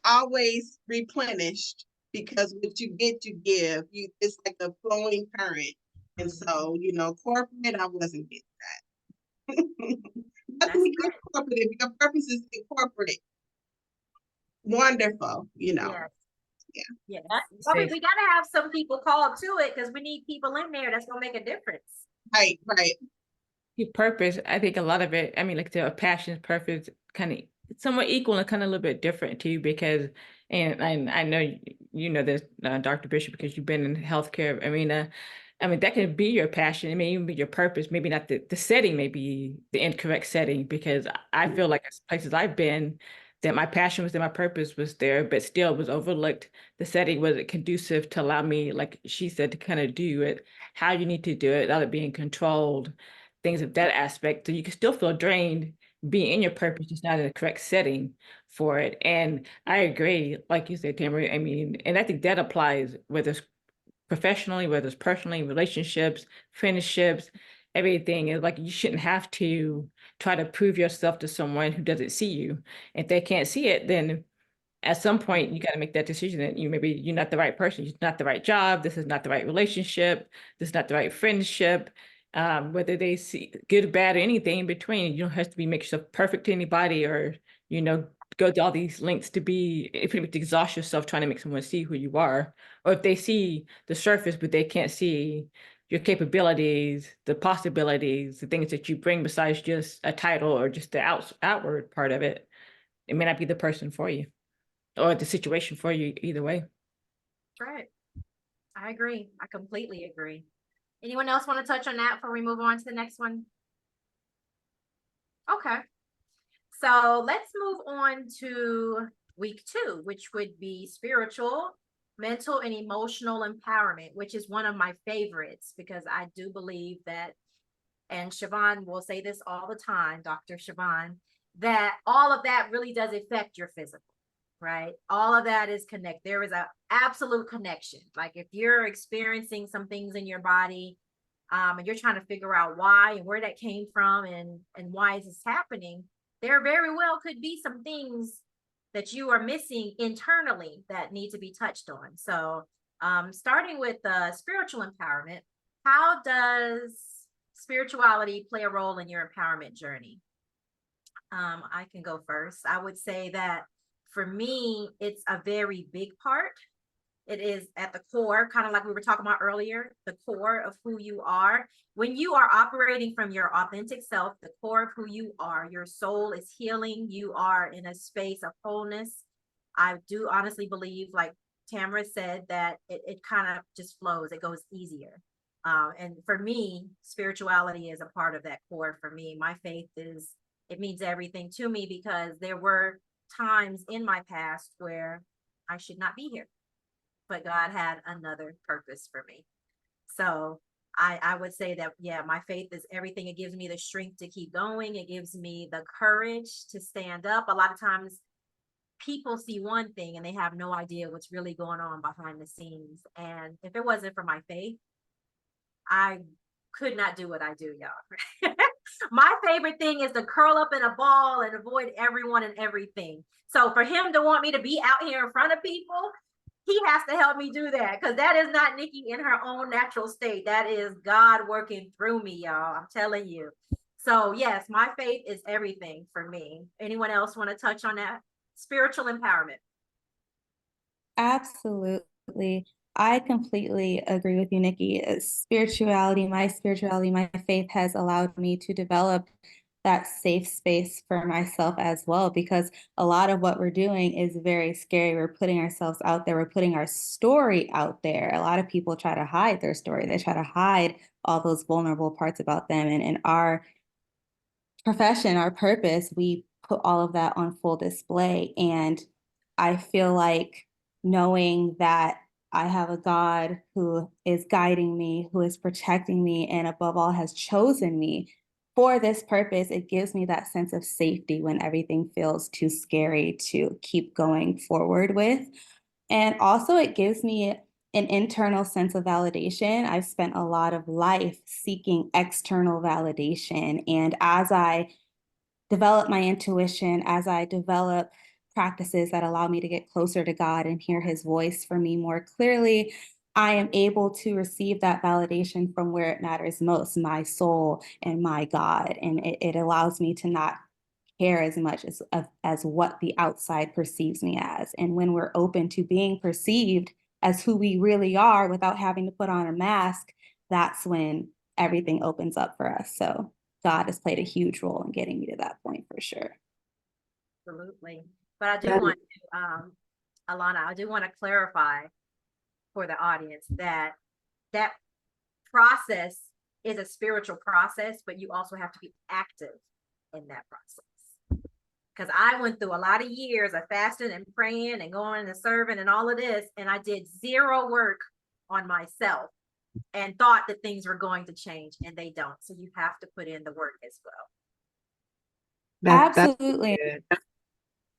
always replenished, because what you get you give. It's like a flowing current. And so, corporate, I wasn't getting that. Nothing against corporate. If your purpose is in corporate, wonderful, Yes. Yeah. Yes. I Well, we say- got to have some people called to it because we need people in there that's going to make a difference. Right. Your purpose, I think a lot of it, I mean, like the passion, purpose, kind of somewhat equal and kind of a little bit different too, because, and I know you know this, Dr. Bishop, because you've been in the healthcare arena. I mean, that can be your passion. It may even be your purpose. Maybe not the setting, may be the incorrect setting, because I feel like as places I've been, that my passion was there, my purpose was there, but still was overlooked. The setting wasn't conducive to allow me, like she said, to kind of do it how you need to do it without it being controlled, things of that aspect. So you can still feel drained being in your purpose, just not in the correct setting for it. And I agree, like you said, Tamara, I mean, and I think that applies whether it's professionally, whether it's personally, relationships, friendships, everything. Is like you shouldn't have to try to prove yourself to someone who doesn't see you. If they can't see it, then at some point you got to make that decision that maybe you're not the right person, you're not the right job, this is not the right relationship, this is not the right friendship. Whether they see good, bad, or anything in between, you don't have to make yourself perfect to anybody, or go to all these lengths to be, if you to exhaust yourself trying to make someone see who you are, or if they see the surface but they can't see your capabilities, the possibilities, the things that you bring besides just a title or just the outward part of it, it may not be the person for you or the situation for you either way. That's right. I agree. I completely agree. Anyone else want to touch on that before we move on to the next one? Okay. So let's move on to week 2, which would be spiritual, mental, and emotional empowerment, which is one of my favorites because I do believe that, and Siobhan will say this all the time, Dr. Siobhan, that all of that really does affect your physical, right? All of that is connected. There is an absolute connection. Like if you're experiencing some things in your body, and you're trying to figure out why and where that came from and why is this happening, there very well could be some things that you are missing internally that need to be touched on. So starting with spiritual empowerment, how does spirituality play a role in your empowerment journey? I can go first. I would say that for me, it's a very big part. It is at the core, kind of like we were talking about earlier, the core of who you are. When you are operating from your authentic self, the core of who you are, your soul is healing. You are in a space of wholeness. I do honestly believe, like Tamara said, that it kind of just flows. It goes easier. And for me, spirituality is a part of that core for me. My faith it means everything to me because there were times in my past where I should not be here, but God had another purpose for me. So I would say that, yeah, my faith is everything. It gives me the strength to keep going. It gives me the courage to stand up. A lot of times people see one thing and they have no idea what's really going on behind the scenes. And if it wasn't for my faith, I could not do what I do, y'all. My favorite thing is to curl up in a ball and avoid everyone and everything. So for him to want me to be out here in front of people, he has to help me do that, because that is not Nikki in her own natural state. That is God working through me, y'all. I'm telling you. So yes, my faith is everything for me. Anyone else want to touch on that? Spiritual empowerment. Absolutely. I completely agree with you, Nikki. Spirituality, my faith has allowed me to develop that safe space for myself as well, because a lot of what we're doing is very scary. We're putting ourselves out there, we're putting our story out there. A lot of people try to hide their story, they try to hide all those vulnerable parts about them. And in our profession, our purpose, we put all of that on full display. And I feel like knowing that I have a God who is guiding me, who is protecting me, and above all has chosen me for this purpose, it gives me that sense of safety when everything feels too scary to keep going forward with. And also, it gives me an internal sense of validation. I've spent a lot of life seeking external validation. And as I develop my intuition, as I develop practices that allow me to get closer to God and hear his voice for me more clearly, I am able to receive that validation from where it matters most, my soul and my God. And it allows me to not care as much as what the outside perceives me as. And when we're open to being perceived as who we really are without having to put on a mask, that's when everything opens up for us. So God has played a huge role in getting me to that point for sure. Absolutely. But I do That- want to, Alana, I do want to clarify for the audience that that process is a spiritual process, but you also have to be active in that process. Because I went through a lot of years of fasting and praying and going and serving and all of this, and I did zero work on myself and thought that things were going to change, and they don't. So you have to put in the work as well. that's Absolutely. good.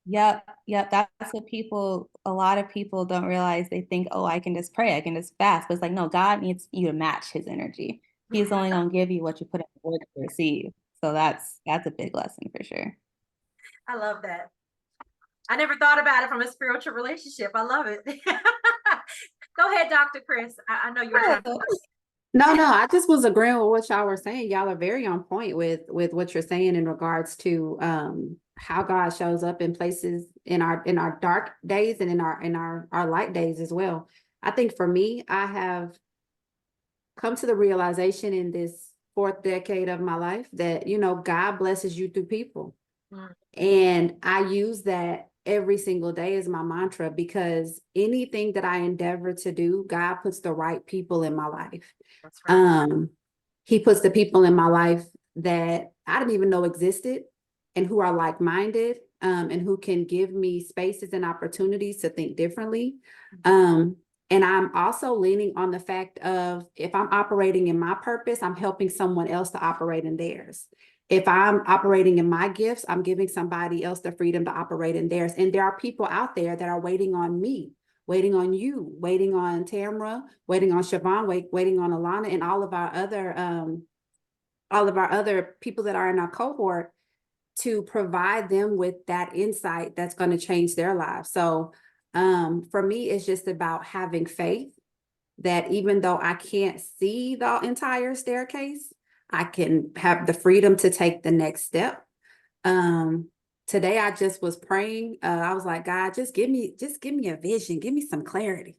Yep. That's what a lot of people don't realize. They think, oh, I can just pray, I can just fast. But it's like, no, God needs you to match his energy. He's only going to give you what you put in the work to receive. So that's a big lesson for sure. I love that. I never thought about it from a spiritual relationship. I love it. Go ahead, Dr. Chris. I know you're trying to. No, I just was agreeing with what y'all were saying. Y'all are very on point with what you're saying in regards to how God shows up in places in our dark days and in our light days as well. I think for me, I have come to the realization in this fourth decade of my life that, God blesses you through people. Mm. And I use that every single day as my mantra, because anything that I endeavor to do, God puts the right people in my life. That's right. He puts the people in my life that I didn't even know existed and who are like-minded, and who can give me spaces and opportunities to think differently. And I'm also leaning on the fact of, if I'm operating in my purpose, I'm helping someone else to operate in theirs. If I'm operating in my gifts, I'm giving somebody else the freedom to operate in theirs. And there are people out there that are waiting on me, waiting on you, waiting on Tamra, waiting on Siobhan, waiting on Alana, and all of our other people that are in our cohort, to provide them with that insight that's going to change their lives. So for me, it's just about having faith that even though I can't see the entire staircase, I can have the freedom to take the next step. Today I just was praying. I was like, God, just give me a vision, give me some clarity.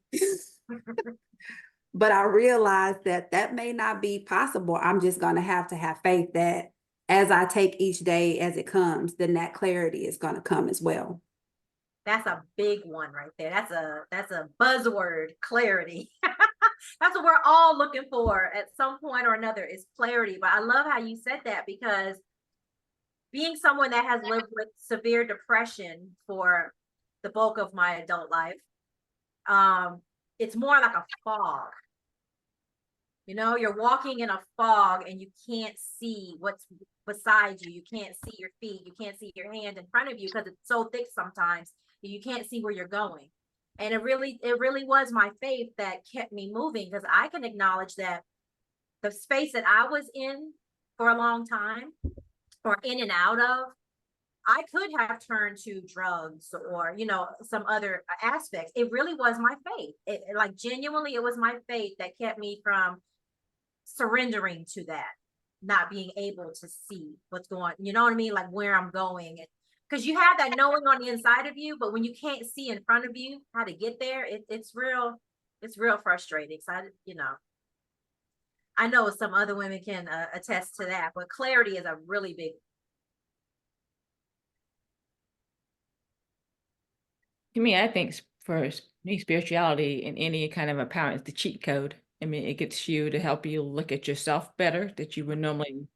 But I realized that may not be possible. I'm just going to have faith that as I take each day as it comes, then that clarity is going to come as well. That's a big one right there. That's a buzzword, clarity. That's what we're all looking for at some point or another, is clarity. But I love how you said that, because being someone that has lived with severe depression for the bulk of my adult life, it's more like a fog. You're walking in a fog and you can't see what's beside you. You can't see your feet. You can't see your hand in front of you because it's so thick sometimes that you can't see where you're going. And it really was my faith that kept me moving, because I can acknowledge that the space that I was in for a long time, or in and out of, I could have turned to drugs or, some other aspects. It really was my faith. Like, genuinely, it was my faith that kept me from surrendering to that, not being able to see what's going, you know what I mean? Like, where I'm going. because you have that knowing on the inside of you, but when you can't see in front of you how to get there, it's real frustrating. So I know some other women can attest to that, but clarity is a really big. To me, I think for me, spirituality in any kind of empowerment is the cheat code. I mean, it gets you to help you look at yourself better that you would normally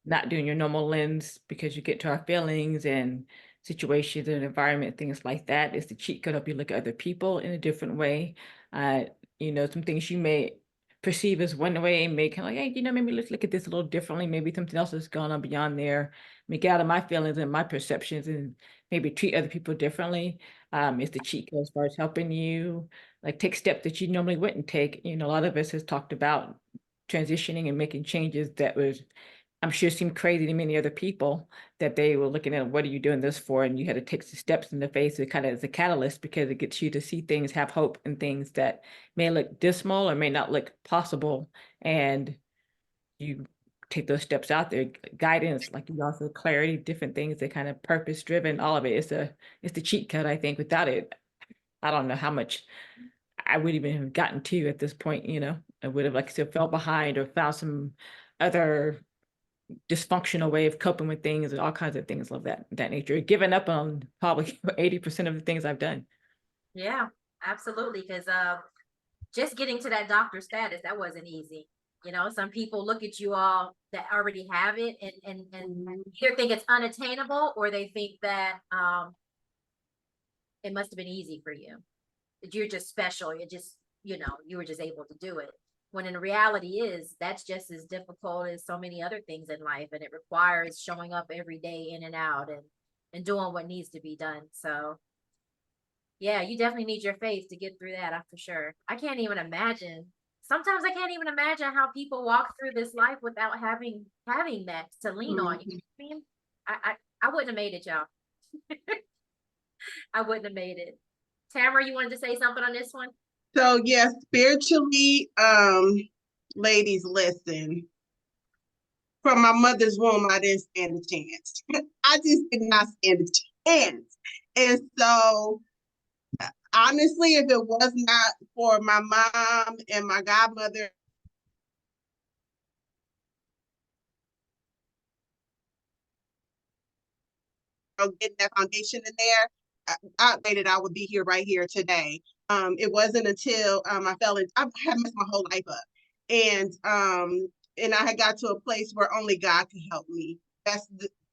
not doing your normal lens because you get to our feelings and situations and environment, things like that. It's the cheat code help you look at other people in a different way. Some things you may perceive as one way may kind of like, hey, maybe let's look at this a little differently. Maybe something else has gone on beyond there. Get out of my feelings and my perceptions and maybe treat other people differently. It's the cheat code as far as helping you like take steps that you normally wouldn't take. A lot of us has talked about transitioning and making changes that was I'm sure seemed crazy to many other people that they were looking at what are you doing this for? And you had to take the steps in the face of kind of as a catalyst because it gets you to see things, have hope and things that may look dismal or may not look possible. And you take those steps out there, guidance, like you also clarity, different things that kind of purpose driven, all of it. It's the cheat code, I think. Without it, I don't know how much I would even have gotten to at this point, I would have, like I said, fell behind or found some other dysfunctional way of coping with things and all kinds of things of that nature. Giving up on probably 80% of the things I've done. Yeah, absolutely. Because just getting to that doctor status, that wasn't easy. Some people look at you all that already have it and either think it's unattainable or they think that it must have been easy for you. That you're just special. You're just, you were just able to do it. When in reality is that's just as difficult as so many other things in life, and it requires showing up every day in and out and doing what needs to be done. So yeah, you definitely need your faith to get through that, for sure. I can't even imagine. Sometimes I can't even imagine how people walk through this life without having that to lean on. You know what I mean? I wouldn't have made it, y'all. I wouldn't have made it. Tamara, you wanted to say something on this one? So yes, spiritually, ladies, listen. From my mother's womb, I didn't stand a chance. I just did not stand a chance. And so honestly, if it was not for my mom and my godmother, getting that foundation in there, I stated I would be here right here today. It wasn't until I had messed my whole life up. And I had got to a place where only God could help me.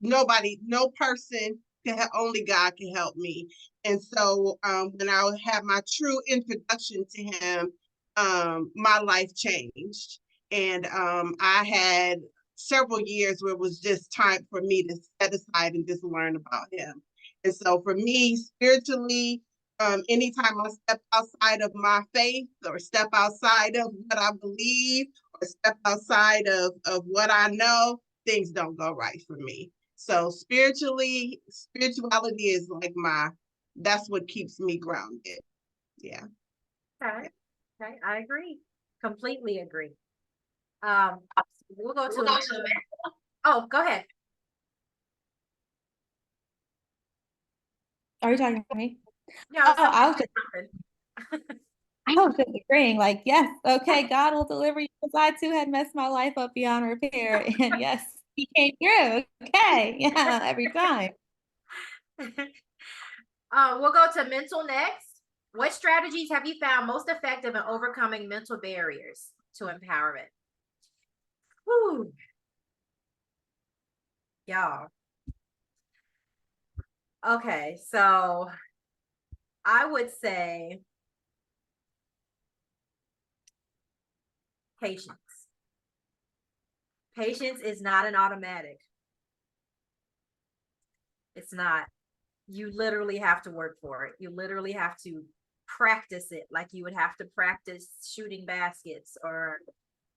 Nobody, no person can help, only God can help me. And so when I had my true introduction to him, my life changed. And I had several years where it was just time for me to set aside and just learn about him. And so for me, spiritually, anytime I step outside of my faith or step outside of what I believe or step outside of what I know, things don't go right for me. So spirituality is like that's what keeps me grounded. Yeah. Okay. I agree. Completely agree. We'll go to oh, go ahead. Are you talking to me? Yeah, I was just agreeing, like, yes, okay, God will deliver you because I too had messed my life up beyond repair. And yes, he came through. Okay, yeah, every time. We'll go to mental next. What strategies have you found most effective in overcoming mental barriers to empowerment? Whew. Y'all. Okay, so I would say patience. Patience is not an automatic. It's not. You literally have to work for it. You literally have to practice it like you would have to practice shooting baskets or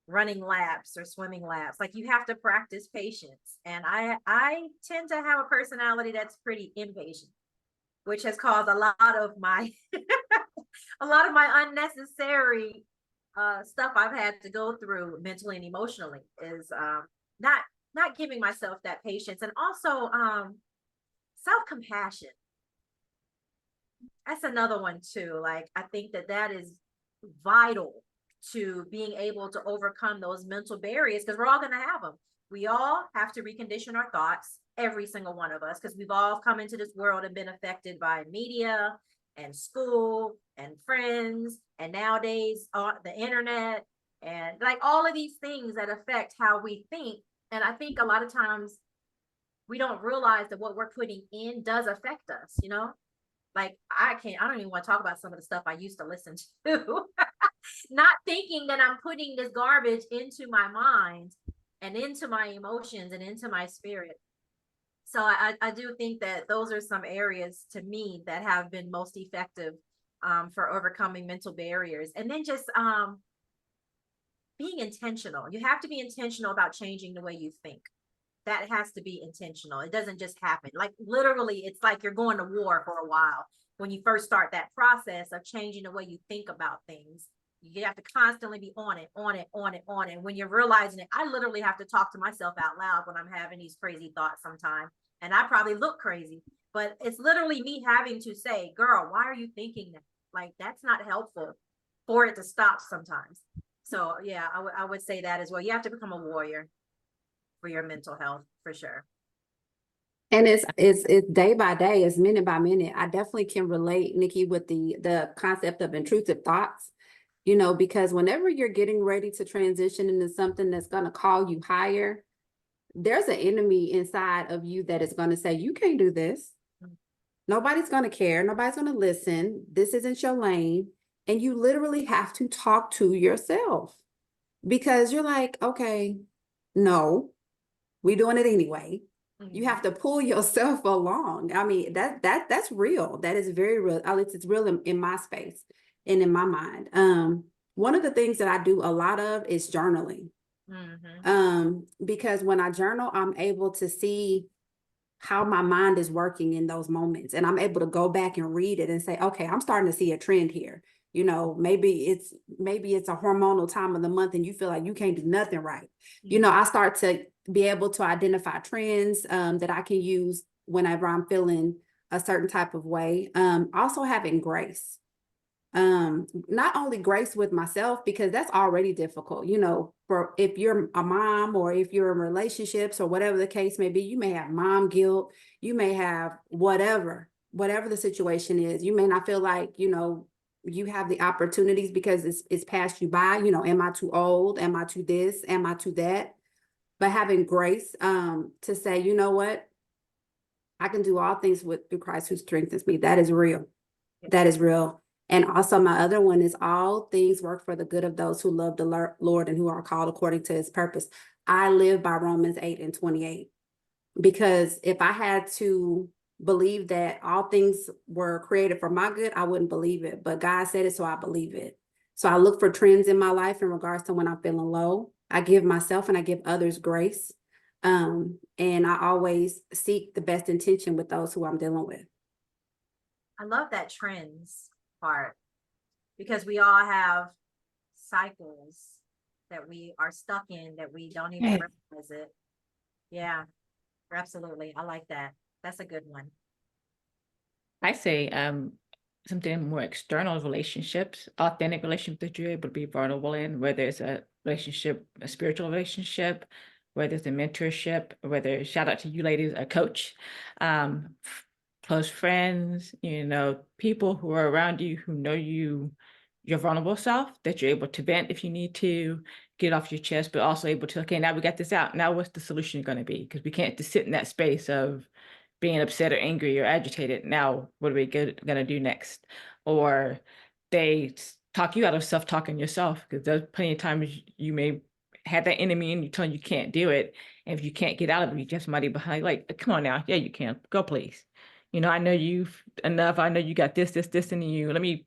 running laps or swimming laps. Like you have to practice patience. And I tend to have a personality that's pretty impatient, which has caused a lot of my unnecessary stuff I've had to go through mentally and emotionally is not giving myself that patience. And also Self-compassion. That's another one too. Like, I think that that is vital to being able to overcome those mental barriers, because we're all going to have them. We all have to recondition our thoughts, every single one of us, because we've all come into this world and been affected by media and school and friends, and nowadays the internet, and like all of these things that affect how we think. And I think a lot of times we don't realize that what we're putting in does affect us, you know? Like, I don't even want to talk about some of the stuff I used to listen to, not thinking that I'm putting this garbage into my mind and into my emotions and into my spirit. So I do think that those are some areas to me that have been most effective for overcoming mental barriers. And then just being intentional. You have to be intentional about changing the way you think. That has to be intentional. It doesn't just happen. Like, literally, it's like you're going to war for a while when you first start that process of changing the way you think about things. You have to constantly be on it. When you're realizing it, I literally have to talk to myself out loud when I'm having these crazy thoughts sometimes. And I probably look crazy, but it's literally me having to say, girl, why are you thinking that? Like, that's not helpful, for it to stop sometimes. So yeah, I would say that as well. You have to become a warrior for your mental health, for sure. And it's day by day, it's minute by minute. I definitely can relate, Nikki, with the concept of intrusive thoughts, you know, because whenever you're getting ready to transition into something that's going to call you higher, there's an enemy inside of you that is going to say, you can't do this. Nobody's going to care. Nobody's going to listen. This isn't your lane. And you literally have to talk to yourself, because you're like, okay, no, we're doing it anyway. You have to pull yourself along. I mean, that's real. That is very real. At least it's real in my space and in my mind. One of the things that I do a lot of is journaling. Because when I journal, I'm able to see how my mind is working in those moments. And I'm able to go back and read it and say, okay, I'm starting to see a trend here. You know, maybe it's a hormonal time of the month and you feel like you can't do nothing right. You know, I start to be able to identify trends that I can use whenever I'm feeling a certain type of way. Also having grace. Not only grace with myself, because that's already difficult, you know, for if you're a mom or if you're in relationships or whatever the case may be, you may have mom guilt, you may have whatever the situation is. You may not feel like, you know, you have the opportunities because it's passed you by, you know, am I too old? Am I too this? Am I too that? But having grace to say, you know what, I can do all things through Christ who strengthens me. That is real. That is real. And also my other one is all things work for the good of those who love the Lord and who are called according to his purpose. I live by Romans 8:28, because if I had to believe that all things were created for my good, I wouldn't believe it. But God said it, so I believe it. So I look for trends in my life in regards to when I'm feeling low. I give myself and I give others grace. And I always seek the best intention with those who I'm dealing with. I love that trends part, because we all have cycles that we are stuck in that we don't even realize it. Yeah, absolutely. I like that. That's a good one. I say something more external relationships, authentic relationships that you're able to be vulnerable in, whether it's a relationship, a spiritual relationship, whether it's a mentorship, whether, shout out to you ladies, a coach, close friends, you know, people who are around you who know you, your vulnerable self, that you're able to vent if you need to, get off your chest, but also able to, okay, now we got this out. Now what's the solution going to be? Because we can't just sit in that space of being upset or angry or agitated. Now, what are we going to do next? Or they talk you out of self-talking yourself, because there's plenty of times you may have that enemy and you telling you can't do it. And if you can't get out of it, you have somebody behind, like, come on now. Yeah, you can. Go, please. You know, I know you've enough. I know you got this in you. Let me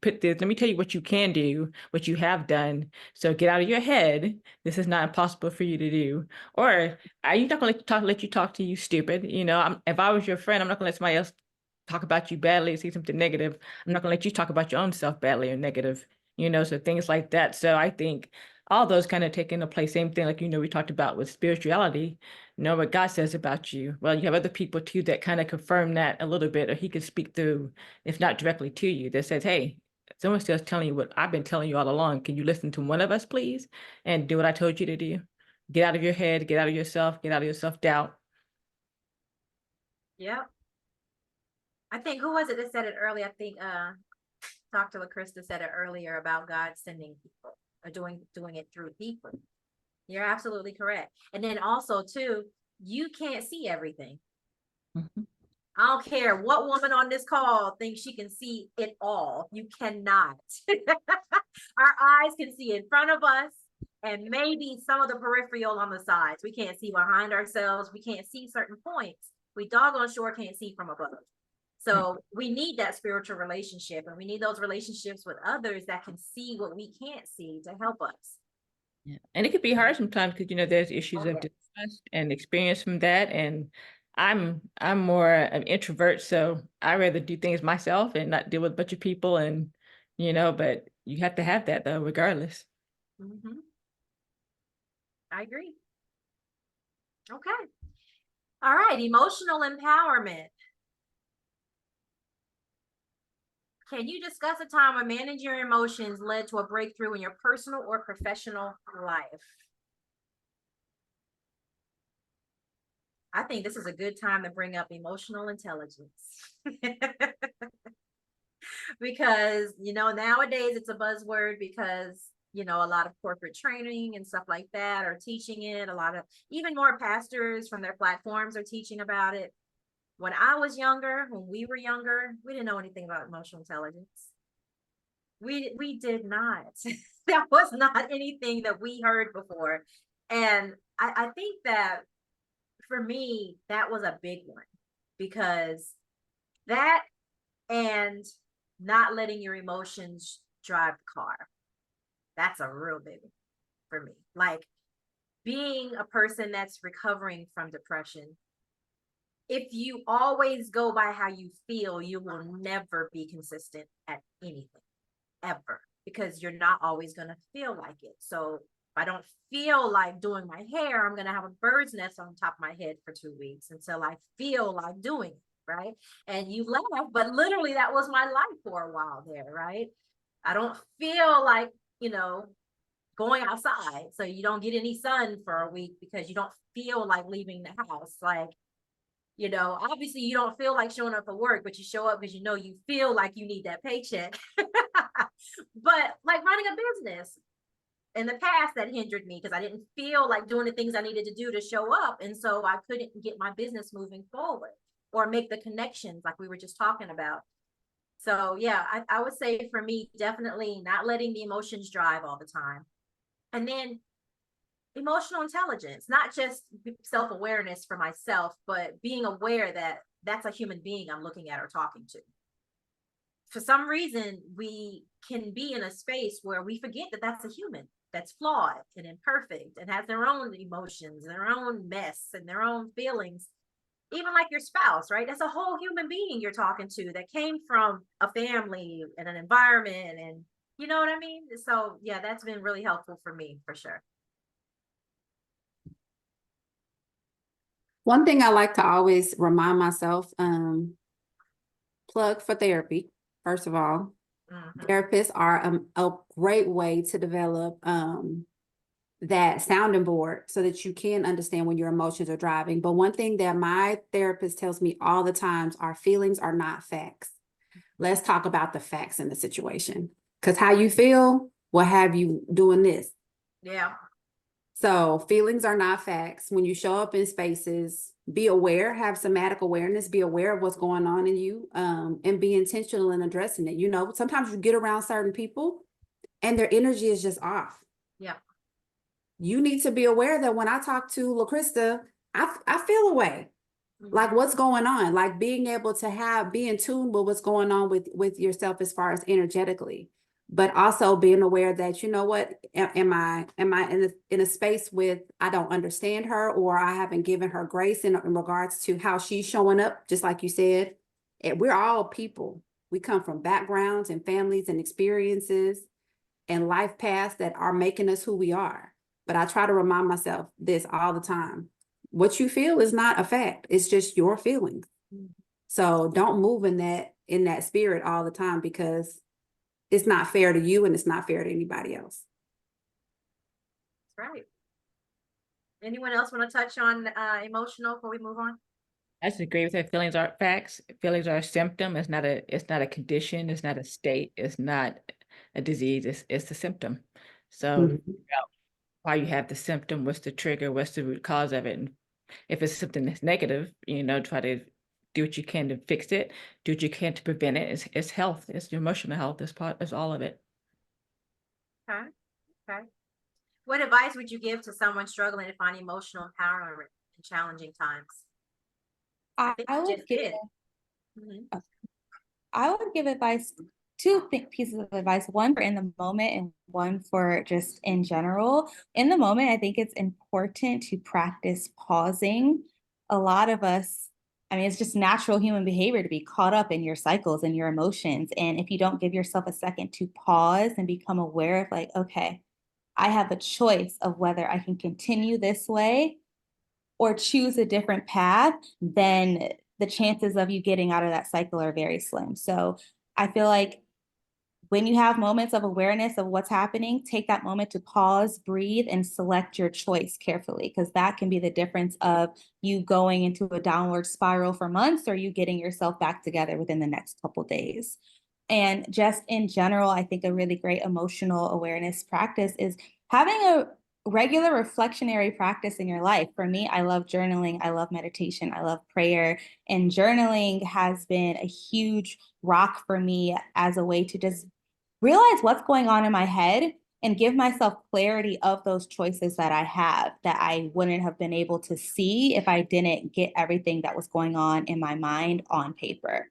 tell you what you can do, what you have done. So get out of your head. This is not impossible for you to do. Or are you not gonna let you talk to you, stupid? You know, if I was your friend, I'm not gonna let somebody else talk about you badly or say something negative. I'm not gonna let you talk about your own self badly or negative, you know, so things like that. So I think all those kind of take into place. Same thing, like, we talked about with spirituality, know what God says about you. Well, you have other people too that kind of confirm that a little bit, or he can speak through, if not directly to you, that says, hey, someone's just telling you what I've been telling you all along. Can you listen to one of us, please? And do what I told you to do. Get out of your head, get out of yourself, get out of your self-doubt. Yep. I think, who was it that said it earlier? I think Dr. LaCrista said it earlier about God sending people or doing it through people. You're absolutely correct. And then also too, you can't see everything. Mhm. I don't care what woman on this call thinks she can see it all. You cannot. Our eyes can see in front of us and maybe some of the peripheral on the sides. We can't see behind ourselves. We can't see certain points. We doggone sure can't see from above. So we need that spiritual relationship, and we need those relationships with others that can see what we can't see to help us. Yeah. And it could be hard sometimes because, there's issues of yeah. distrust and experience from that. And I'm more an introvert, so I rather do things myself and not deal with a bunch of people. And, but you have to have that though, regardless. Mm-hmm. I agree. Okay. All right. Emotional empowerment. Can you discuss a time when managing your emotions led to a breakthrough in your personal or professional life? I think this is a good time to bring up emotional intelligence. Because, nowadays it's a buzzword because, a lot of corporate training and stuff like that are teaching it. A lot of, even more pastors from their platforms are teaching about it. When I was younger, when we were younger, we didn't know anything about emotional intelligence. We did not. That was not anything that we heard before. And I think that for me, that was a big one, because that and not letting your emotions drive the car, that's a real big one for me. Like, being a person that's recovering from depression, if you always go by how you feel, you will never be consistent at anything, ever, because you're not always going to feel like it. So if I don't feel like doing my hair, I'm going to have a bird's nest on top of my head for 2 weeks until I feel like doing it, right? And you laugh, but literally that was my life for a while there, right? I don't feel like, going outside, so you don't get any sun for a week because you don't feel like leaving the house. Like, obviously you don't feel like showing up for work, but you show up because you feel like you need that paycheck. But like running a business in the past, that hindered me because I didn't feel like doing the things I needed to do to show up. And so I couldn't get my business moving forward or make the connections like we were just talking about. So yeah, I would say for me, definitely not letting the emotions drive all the time. And then emotional intelligence, not just self-awareness for myself, but being aware that that's a human being I'm looking at or talking to. For some reason, we can be in a space where we forget that that's a human that's flawed and imperfect and has their own emotions and their own mess and their own feelings. Even like your spouse, right? That's a whole human being you're talking to that came from a family and an environment, and you know what I mean? So yeah, that's been really helpful for me, for sure. One thing I like to always remind myself, plug for therapy, first of all. Mhm. Therapists are a great way to develop that sounding board so that you can understand when your emotions are driving. But one thing that my therapist tells me all the times, our feelings are not facts. Let's talk about the facts in the situation, because how you feel will have you doing this. Yeah. So feelings are not facts. When you show up in spaces, be aware, have somatic awareness, be aware of what's going on in you, and be intentional in addressing it. Sometimes you get around certain people and their energy is just off. Yeah. You need to be aware that when I talk to LaCrista, I feel a way. Like, what's going on? Like, being able to be in tune with what's going on with yourself as far as energetically, but also being aware that, what, am I in a space with, I don't understand her, or I haven't given her grace in regards to how she's showing up, just like you said. And we're all people. We come from backgrounds and families and experiences. and life paths that are making us who we are. But I try to remind myself this all the time. What you feel is not a fact. It's just your feelings. So don't move in that spirit all the time, because it's not fair to you and it's not fair to anybody else. That's right. Anyone else want to touch on emotional before we move on? I just agree with that. Feelings aren't facts. Feelings are a symptom. It's not a condition. It's not a state. It's not a disease. It's a symptom. So figure out why you have the symptom, what's the trigger, what's the root cause of it. And if it's something that's negative, try to do what you can to fix it, do what you can to prevent it. It's health, it's your emotional health, it's all of it. Okay. Okay. What advice would you give to someone struggling to find emotional empowerment in challenging times? I think I you would just give did. Mhm. I would give advice, two pieces of advice, one for in the moment and one for just in general. In the moment, I think it's important to practice pausing. A lot of us, I mean, it's just natural human behavior to be caught up in your cycles and your emotions. And if you don't give yourself a second to pause and become aware of like, okay, I have a choice of whether I can continue this way or choose a different path, then the chances of you getting out of that cycle are very slim. So I feel like when you have moments of awareness of what's happening, take that moment to pause, breathe, and select your choice carefully, because that can be the difference of you going into a downward spiral for months or you getting yourself back together within the next couple days. And just in general, I think a really great emotional awareness practice is having a regular reflectionary practice in your life. For me, I love journaling, I love meditation, I love prayer, and journaling has been a huge rock for me as a way to just realize what's going on in my head and give myself clarity of those choices that I have that I wouldn't have been able to see if I didn't get everything that was going on in my mind on paper.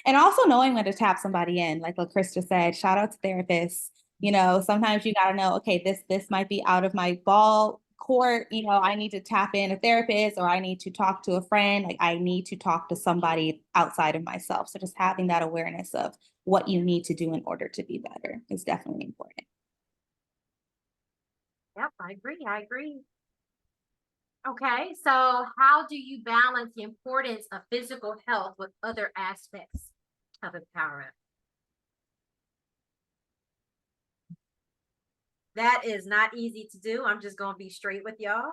And also knowing when to tap somebody in, like LaKrista said, shout out to therapists. Sometimes you got to know, okay, this might be out of my ball court. I need to tap in a therapist, or I need to talk to a friend. Like I need to talk to somebody outside of myself. So just having that awareness of what you need to do in order to be better is definitely important. Yep, I agree. I agree. Okay, so how do you balance the importance of physical health with other aspects of empowerment? That is not easy to do. I'm just gonna be straight with y'all.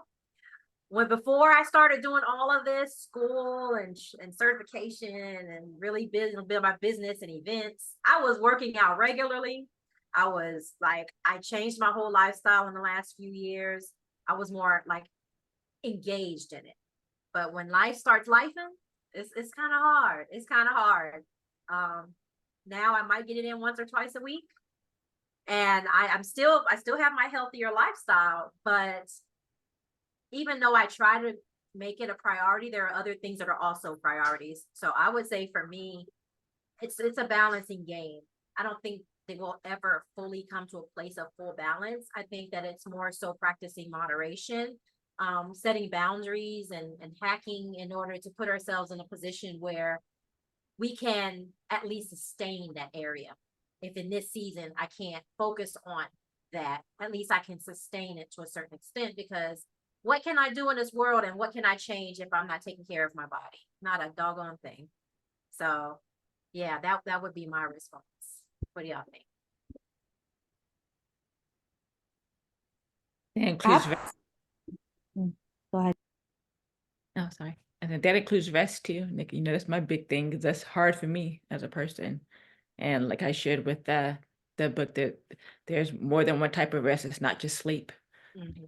Before I started doing all of this school and certification and really build my business and events, I was working out regularly. I changed my whole lifestyle in the last few years. I was more like engaged in it. But when life starts lifing, it's kind of hard. It's kind of hard. Now I might get it in once or twice a week, and I still have my healthier lifestyle. But even though I try to make it a priority, there are other things that are also priorities. So I would say for me, it's a balancing game. I don't think they will ever fully come to a place of full balance. I think that it's more so practicing moderation, setting boundaries and hacking in order to put ourselves in a position where we can at least sustain that area. If in this season I can't focus on that, at least I can sustain it to a certain extent, because what can I do in this world and what can I change if I'm not taking care of my body? Not a doggone thing. So yeah, that would be my response. What do y'all think? That includes Go ahead. oh, sorry. And then that includes rest too. Like, that's my big thing, because that's hard for me as a person. And like I shared with the book, that there's more than one type of rest. It's not just sleep. Mm-hmm.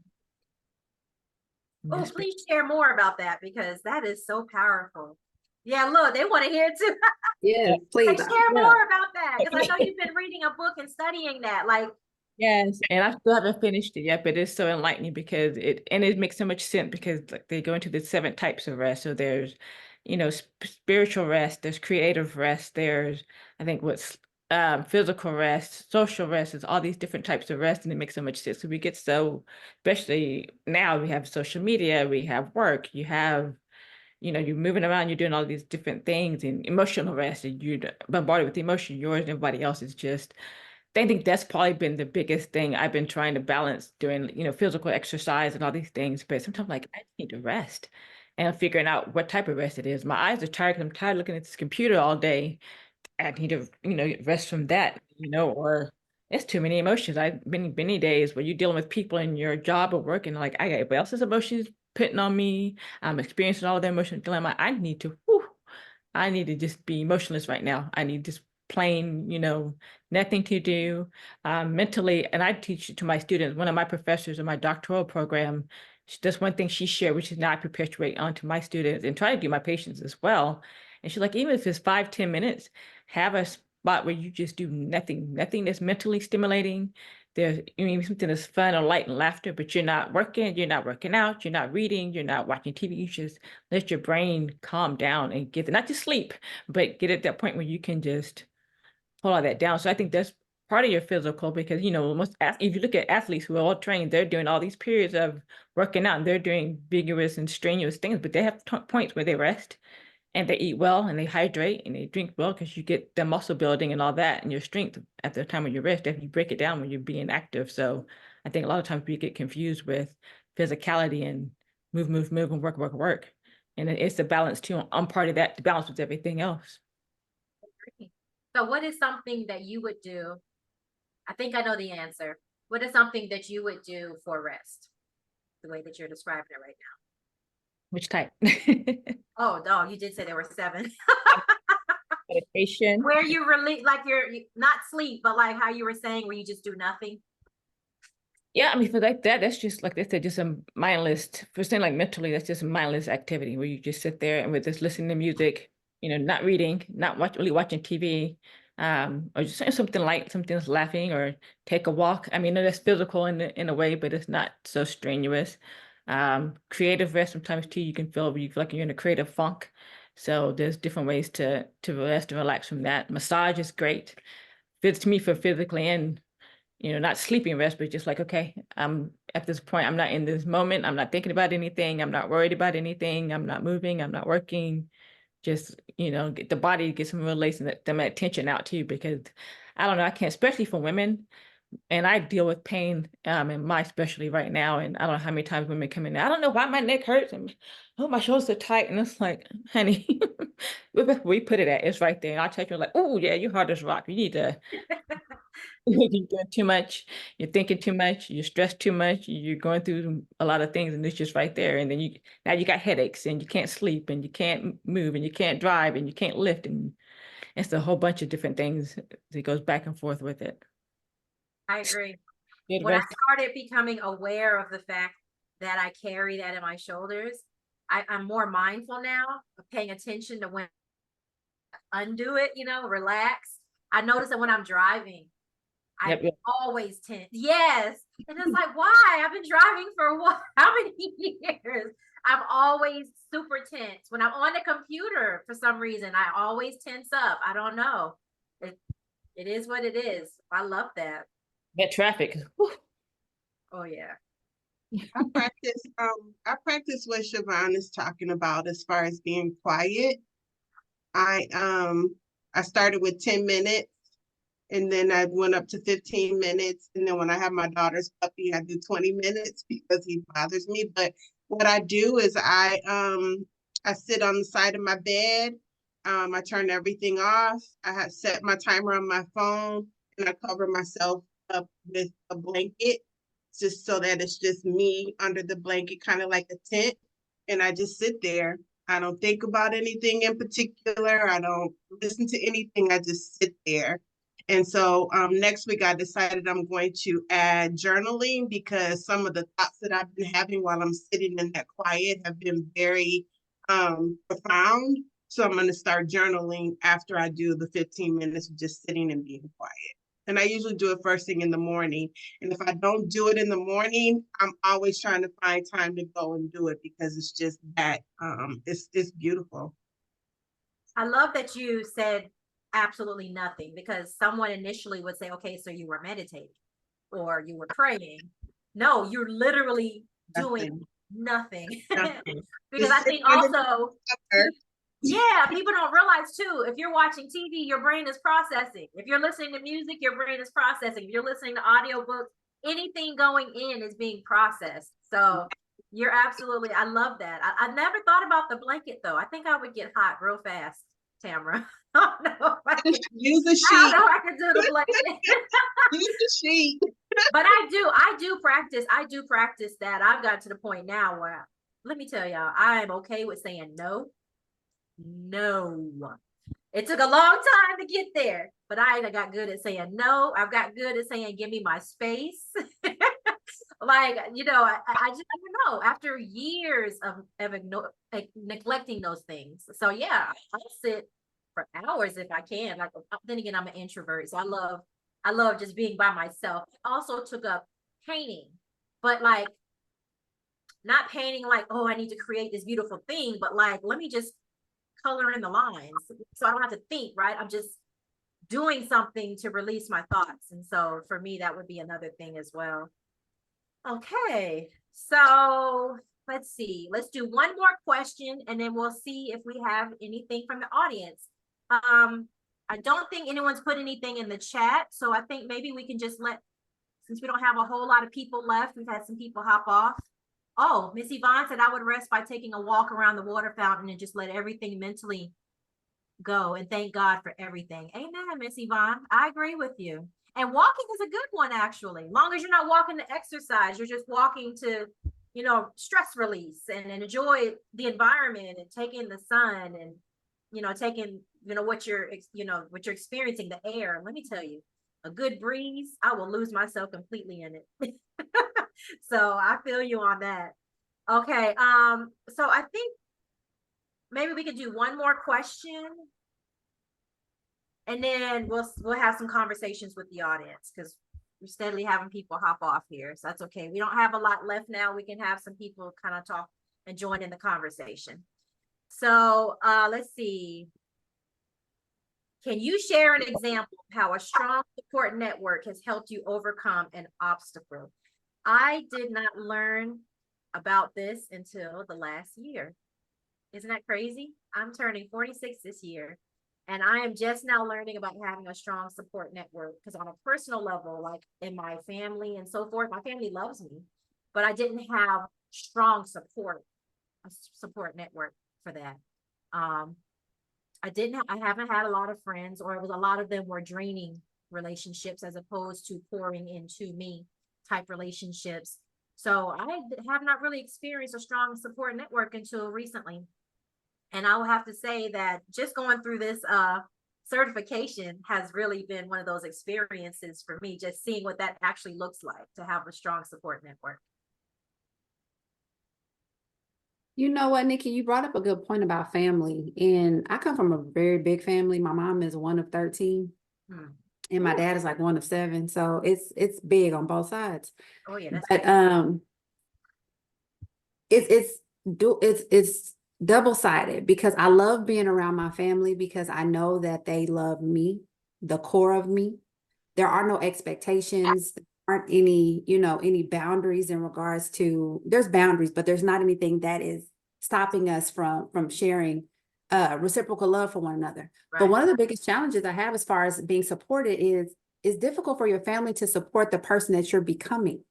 Oh, please share more about that, because that is so powerful. Yeah, look, they want to hear it too. Yes, please. Share more about that, because I know you've been reading a book and studying that. Like, yes, and I still haven't finished it yet, but it's so enlightening, because it makes so much sense, because like they go into the 7 types of rest. So there's, spiritual rest, there's creative rest, there's, I think, what's physical rest, social rest, is all these different types of rest, and it makes so much sense. So we get so, especially now, we have social media, we have work, you have, you're moving around, you're doing all these different things, and emotional rest, and you're bombarded with emotion, yours and everybody else is just I think that's probably been the biggest thing I've been trying to balance doing, physical exercise and all these things. But sometimes like I need to rest and figuring out what type of rest it is. My eyes are tired 'cause I'm tired looking at this computer all day. I need to, rest from that, or it's too many emotions. I've been many days where you're dealing with people in your job or work and like, I got everybody else's emotions putting on me. I'm experiencing all their emotional dilemma. I need to just be emotionless right now. I need just plain, nothing to do mentally. And I teach it to my students. One of my professors in my doctoral program, that's one thing she shared, which is now I perpetuate onto my students and try to do my patients as well. And she's like, even if it's 5-10 minutes, have a spot where you just do nothing that's mentally stimulating. There's something that's fun or light and laughter, but you're not working out, you're not reading, you're not watching TV. You just let your brain calm down and get not just sleep, but get at that point where you can just pull all that down. So I think that's part of your physical because if you look at athletes who are all trained, they're doing all these periods of working out and they're doing vigorous and strenuous things, but they have points where they rest and they eat well and they hydrate and they drink well because you get the muscle building and all that and your strength at the time of your rest if you break it down when you're being active. So I think a lot of times we get confused with physicality and move and work. And it's the balance too. I'm part of that. The balance with everything else. So what is something that you would do? I think I know the answer. What is something that you would do for rest? The way that you're describing it right now. Which type? Oh, no, you did say there were 7. Meditation. Where you like you're not sleep, but like how you were saying, where you just do nothing. Yeah, I mean, for like that, that's just like they said, just a mindless, for saying like mentally, that's just a mindless activity where you just sit there and with just listening to music, not reading, not really watching TV, or just saying something light, something's laughing or take a walk. I mean, that's physical in a way, but it's not so strenuous. Creative rest sometimes too, you feel like you're in a creative funk. So there's different ways to rest and relax from that. Massage is great. Fits to me for physically and not sleeping rest, but just like, okay, I'm at this point, I'm not in this moment. I'm not thinking about anything. I'm not worried about anything. I'm not moving. I'm not working. Just, get the body, get some release and them that tension out too, because I don't know, I can't, especially for women. And I deal with pain in my specialty right now. And I don't know how many times women come in. I don't know why my neck hurts and oh, my shoulders are tight. And it's like, honey, we put it at, it's right there. And I'll take you like, oh yeah, you're hard as rock. You need to, you're doing too much. You're thinking too much. You're stressed too much. You're going through a lot of things and it's just right there. And then now you got headaches and you can't sleep and you can't move and you can't drive and you can't lift. And it's a whole bunch of different things that goes back and forth with it. I agree. Good When I rest. started becoming aware of the fact that I carry that in my shoulders, I'm more mindful now of paying attention to when I undo it, relax. I notice that when I'm driving, I Yep. always tense. Yes. And it's like, why? I've been driving for what? How many years? I'm always super tense. When I'm on the computer, for some reason, I always tense up. I don't know. It is what it is. I love that. That traffic. Whew. Oh yeah. I practice what Siobhan is talking about as far as being quiet. I started with 10 minutes and then I went up to 15 minutes. And then when I have my daughter's puppy, I do 20 minutes because he bothers me. But what I do is I sit on the side of my bed. I turn everything off. I have set my timer on my phone and I cover myself up with a blanket just so that it's just me under the blanket, kind of like a tent. And I just sit there. I don't think about anything in particular. I don't listen to anything. I just sit there. And so next week, I decided I'm going to add journaling because some of the thoughts that I've been having while I'm sitting in that quiet have been very profound. So I'm going to start journaling after I do the 15 minutes of just sitting and being quiet. And I usually do it first thing in the morning. And if I don't do it in the morning, I'm always trying to find time to go and do it because it's just that it's beautiful. I love that you said absolutely nothing because someone initially would say, okay, so you were meditating or you were praying. No, you're literally doing nothing. Because I think also Yeah, people don't realize too, if you're watching TV, your brain is processing. If you're listening to music, your brain is processing. If you're listening to audiobooks, anything going in is being processed. So you're absolutely, I love that. I never thought about the blanket though. I think I would get hot real fast, Tamara. I don't know if I can, Use a I don't sheet. know if I can do the blanket. Use the sheet. But I do practice that. I've got to the point now where, let me tell y'all, I am okay with saying no. No. It took a long time to get there, but I got good at saying no. I've got good at saying, give me my space. Like, you know, I just, I don't know, after years of neglecting those things. So yeah, I'll sit for hours if I can. Like, then again, I'm an introvert, so I love just being by myself. I also took up painting, but like not painting like, oh, I need to create this beautiful thing, but like, let me just color in the lines so I don't have to think, right? I'm just doing something to release my thoughts. And so for me, that would be another thing as well. Okay, so let's see. Let's do one more question and then we'll see if we have anything from the audience. I don't think anyone's put anything in the chat, so I think maybe we can just since we don't have a whole lot of people left, we've had some people hop off. Oh, Miss Yvonne said I would rest by taking a walk around the water fountain and just let everything mentally go and thank God for everything. Amen, Miss Yvonne. I agree with you. And walking is a good one, actually. Long as you're not walking to exercise, you're just walking to, you know, stress release and enjoy the environment and taking the sun and, you know, taking, you know, what you're experiencing, the air. Let me tell you, a good breeze, I will lose myself completely in it. So I feel you on that. Okay. So I think maybe we could do one more question and then we'll have some conversations with the audience because we're steadily having people hop off here. So that's okay. We don't have a lot left now. We can have some people kind of talk and join in the conversation. So let's see. Can you share an example of how a strong support network has helped you overcome an obstacle? I did not learn about this until the last year. Isn't that crazy? I'm turning 46 this year, and I am just now learning about having a strong support network because on a personal level, like in my family and so forth, my family loves me, but I didn't have strong support, a support network for that. I haven't had a lot of friends, or it was a lot of them were draining relationships as opposed to pouring into me type relationships. So I have not really experienced a strong support network until recently. And I will have to say that just going through this certification has really been one of those experiences for me, just seeing what that actually looks like to have a strong support network. You know what, Nikki, you brought up a good point about family. And I come from a very big family. My mom is one of 13. And my dad is like one of 7. So it's big on both sides. Oh yeah, that's but it's double-sided because I love being around my family because I know that they love me, the core of me. There are no expectations, there aren't any, you know, any boundaries in regards to, there's boundaries, but there's not anything that is stopping us from sharing reciprocal love for one another. right. But one of the biggest challenges I have as far as being supported is it's difficult for your family to support the person that you're becoming.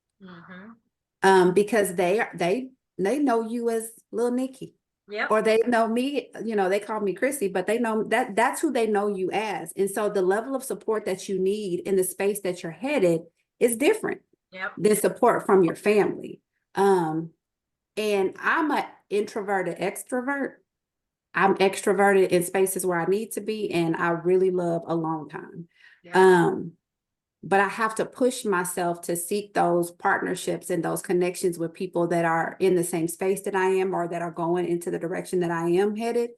Because they know you as Little Nikki. Yep. Or they know me, you know, they call me Chrissy, but they know that's who they know you as. And so the level of support that you need in the space that you're headed is different than support from your family. And I'm an introverted extrovert. I'm extroverted in spaces where I need to be, and I really love alone time. But I have to push myself to seek those partnerships and those connections with people that are in the same space that I am or that are going into the direction that I am headed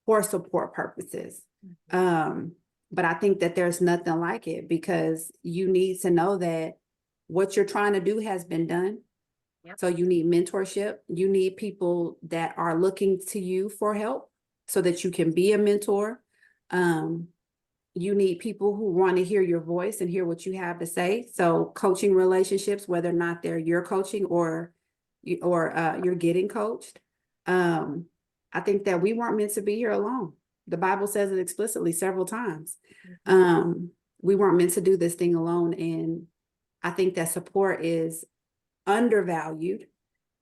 for support purposes. But I think that there's nothing like it because you need to know that what you're trying to do has been done. So you need mentorship. You need people that are looking to you for help so that you can be a mentor. You need people who want to hear your voice and hear what you have to say. So coaching relationships, whether or not they're your coaching or you're getting coached. I think that we weren't meant to be here alone. The Bible says it explicitly several times. We weren't meant to do this thing alone. And I think that support is undervalued.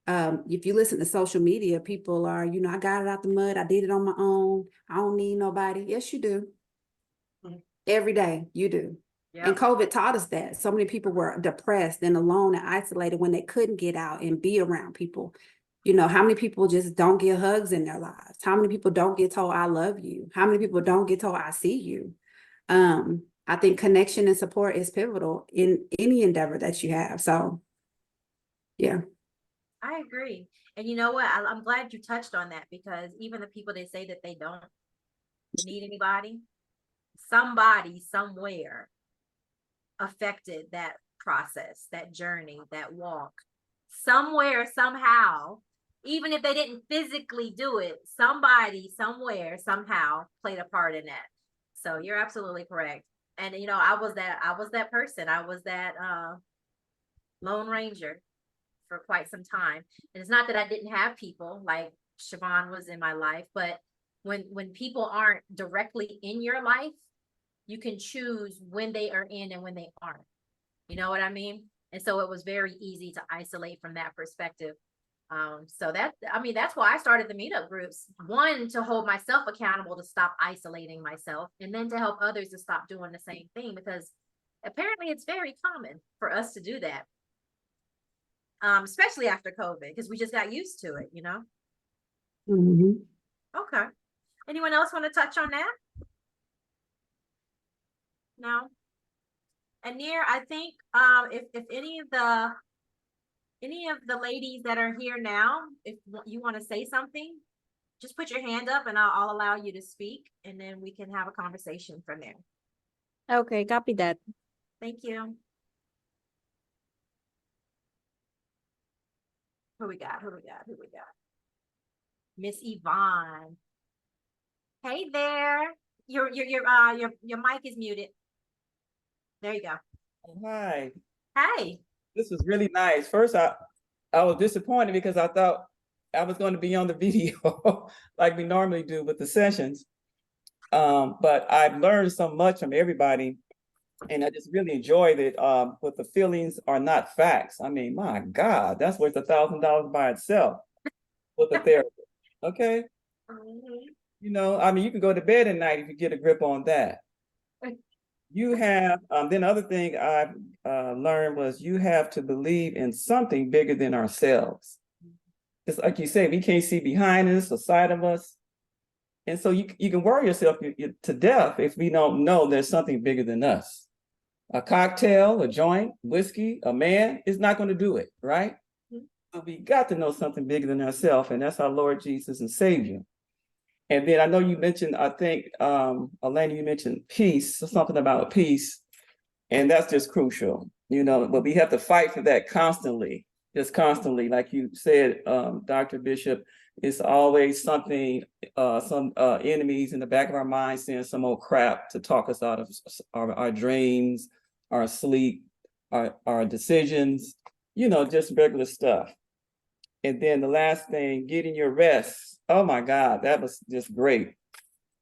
If you listen to social media, people are, I got it out the mud. I did it on my own. I don't need nobody. Yes, you do. Every day you do. And Yep. COVID taught us that. So many people were depressed and alone and isolated when they couldn't get out and be around people. How many people just don't get hugs in their lives? How many people don't get told I love you? How many people don't get told I see you? I think connection and support is pivotal in any endeavor that you have. So yeah. I agree. And you know what? I'm glad you touched on that, because even the people that say that they don't need anybody, somebody somewhere affected that process, that journey, that walk. Somewhere, somehow, even if they didn't physically do it, somebody somewhere somehow played a part in that. So you're absolutely correct. And I was that person. I was that Lone Ranger for quite some time. And it's not that I didn't have people, like Siobhan was in my life, but when people aren't directly in your life, you can choose when they are in and when they aren't. You know what I mean? And so it was very easy to isolate from that perspective. So that's why I started the meetup groups. One, to hold myself accountable to stop isolating myself, and then to help others to stop doing the same thing, because apparently it's very common for us to do that. Especially after COVID, because we just got used to it, Mhm. Okay. Anyone else want to touch on that? No. And Near, I think if any of the ladies that are here now, if you want to say something, just put your hand up and I'll allow you to speak, and then we can have a conversation from there. Okay, copy that. Thank you. Who we got? Miss Yvonne. Hey there. Your mic is muted. There you go. Hi, Hey. this was really nice. First, I was disappointed because I thought I was going to be on the video like we normally do with the sessions. But I've learned so much from everybody, and I just really enjoyed it. But the feelings are not facts. I mean, my God, that's worth $1,000 by itself with the therapy. Okay, I mean, you can go to bed at night if you get a grip on that. You have, then the other thing I've learned was you have to believe in something bigger than ourselves. It's like you say, we can't see behind us or side of us. And so you can worry yourself to death if we don't know there's something bigger than us. A cocktail, a joint, whiskey, a man is not going to do it, right? So we got to know something bigger than ourselves, and that's our Lord Jesus and Savior. And then I know you mentioned, I think, Elena, you mentioned peace, something about peace. And that's just crucial, but we have to fight for that constantly, just constantly. Like you said, Dr. Bishop, it's always something, some enemies in the back of our mind saying some old crap to talk us out of our dreams, our sleep, our decisions, just regular stuff. And then the last thing, getting your rest. Oh my God, that was just great.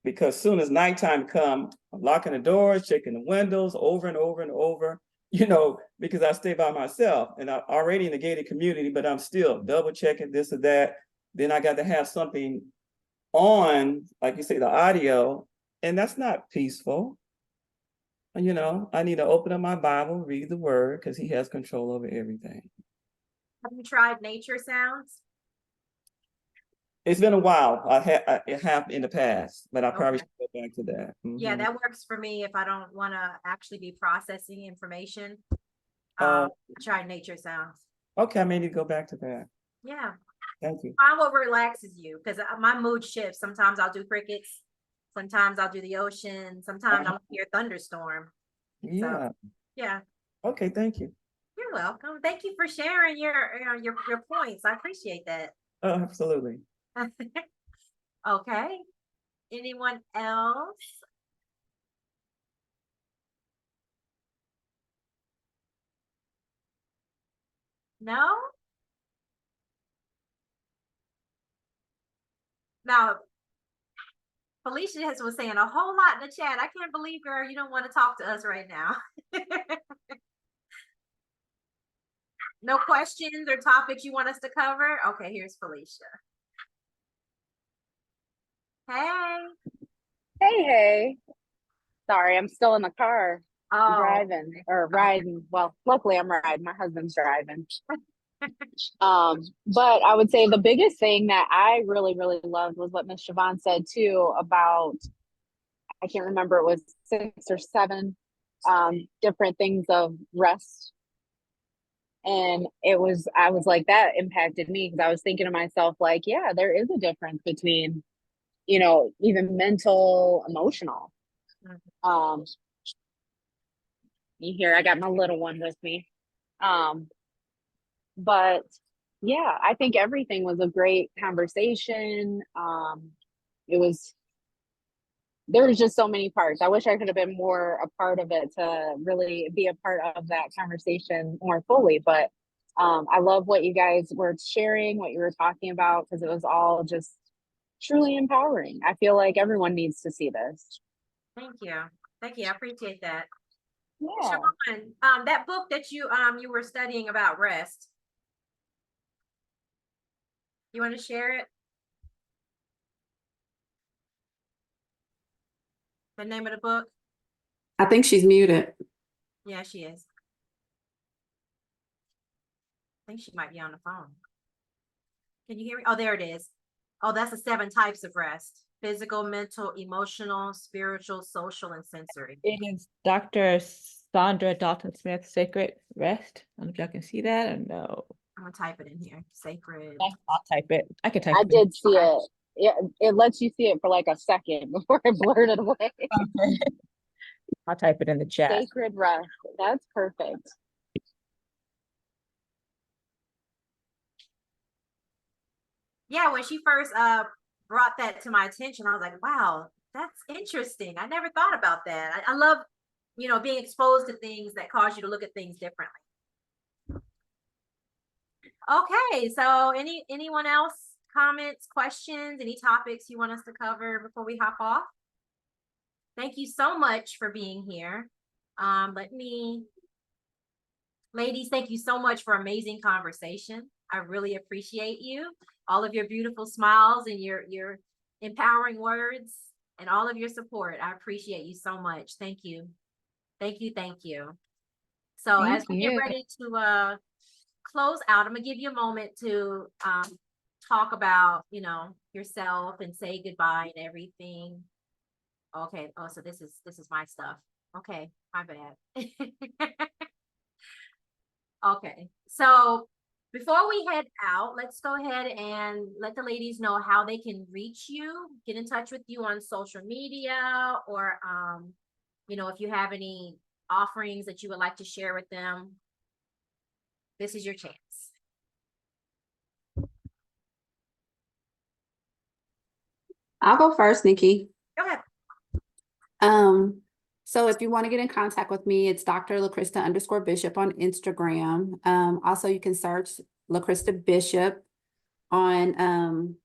Because soon as nighttime come, I'm locking the doors, checking the windows over and over and over, because I stay by myself and I'm already in the gated community, but I'm still double checking this or that. Then I got to have something on, like you say, the audio, and that's not peaceful. I need to open up my Bible, read the word, because he has control over everything. Have you tried nature sounds? It's been a while. I have in the past, but I probably Okay. should go back to that. Yeah, that works for me if I don't want to actually be processing information. Uh, Try nature sounds. okay, I may need to go back to that. Yeah. Thank you. Find what relaxes you, because my mood shifts. Sometimes I'll do crickets. Sometimes I'll do the ocean. Sometimes I'll hear a thunderstorm. Yeah. So, yeah. Okay, thank you. You're welcome. Thank you for sharing your points. I appreciate that. Oh, absolutely. Okay. Anyone else? No? Now, Felicia was saying a whole lot in the chat. I can't believe, girl, you don't want to talk to us right now. No questions or topics you want us to cover? Okay, here's Felicia. Hey. Hey. Sorry, I'm still in the car Oh, driving or riding. Well, luckily I'm riding. My husband's driving. But I would say the biggest thing that I really, really loved was what Miss Siobhan said too about, I can't remember, it was 6 or 7 different things of rest. And I was like, that impacted me because I was thinking to myself, like, yeah, there is a difference between, even mental, emotional. Um, you hear, I got my little one with me. But yeah, I think everything was a great conversation. There was just so many parts. I wish I could have been more a part of it to really be a part of that conversation more fully. But I love what you guys were sharing, what you were talking about, because it was all just truly empowering. I feel like everyone needs to see this. thank you. Thank you. I appreciate that. Yeah. Siobhan, that book that you were studying about rest. You want to share it? The name of the book? I think she's muted. Yeah, she is. I think she might be on the phone. Can you hear me? Oh, there it is. Oh, that's the 7 types of rest: physical, mental, emotional, spiritual, social, and sensory. It is Dr. Sandra Dalton Smith, Sacred Rest. I don't know if y'all can see that or no. I'm gonna type it in here. Sacred. I'll type it. I can type I it. did see Okay. it. It lets you see it for like a second before it blurred it away. Okay. I'll type it in the chat. Sacred rest. That's perfect. Yeah, when she first brought that to my attention, I was like, wow, that's interesting. I never thought about that. I love, being exposed to things that cause you to look at things differently. Okay, so anyone else, comments, questions, any topics you want us to cover before we hop off? Thank you so much for being here. Ladies, thank you so much for amazing conversation. I really appreciate you, all of your beautiful smiles and your empowering words and all of your support. I appreciate you so much. Thank you. Thank you. Thank you. So Thank as we get you. ready to close out, I'm gonna give you a moment to talk about, yourself and say goodbye and everything. Okay. Oh, so this is my stuff. Okay, my bad. Okay, so before we head out, let's go ahead and let the ladies know how they can reach you, get in touch with you on social media, or if you have any offerings that you would like to share with them. This is your chance. I'll go first, Nikki. Go ahead. So if you want to get in contact with me, it's Dr. LaCrista_Bishop on Instagram. Also you can search LaCrista Bishop on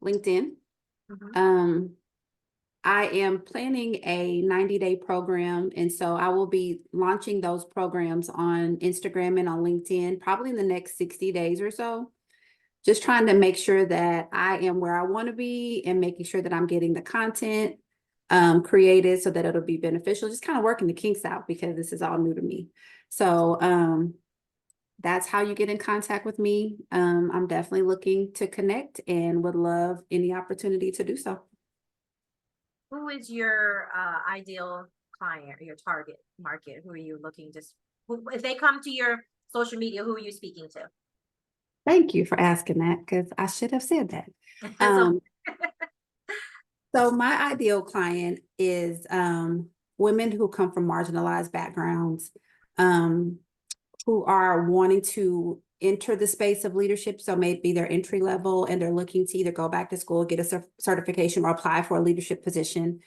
LinkedIn. I am planning a 90-day program, and so I will be launching those programs on Instagram and on LinkedIn probably in the next 60 days or so. Just trying to make sure that I am where I want to be and making sure that I'm getting the content created so that it'll be beneficial, just kind of working the kinks out because this is all new to me. So that's how you get in contact with me. I'm definitely looking to connect and would love any opportunity to do so. Who is your ideal client or your target market? Who are you looking to, if they come to your social media, who are you speaking to? Thank you for asking that, because I should have said that. So my ideal client is women who come from marginalized backgrounds, who are wanting to enter the space of leadership. So maybe they're entry level and they're looking to either go back to school, get a certification, or apply for a leadership position.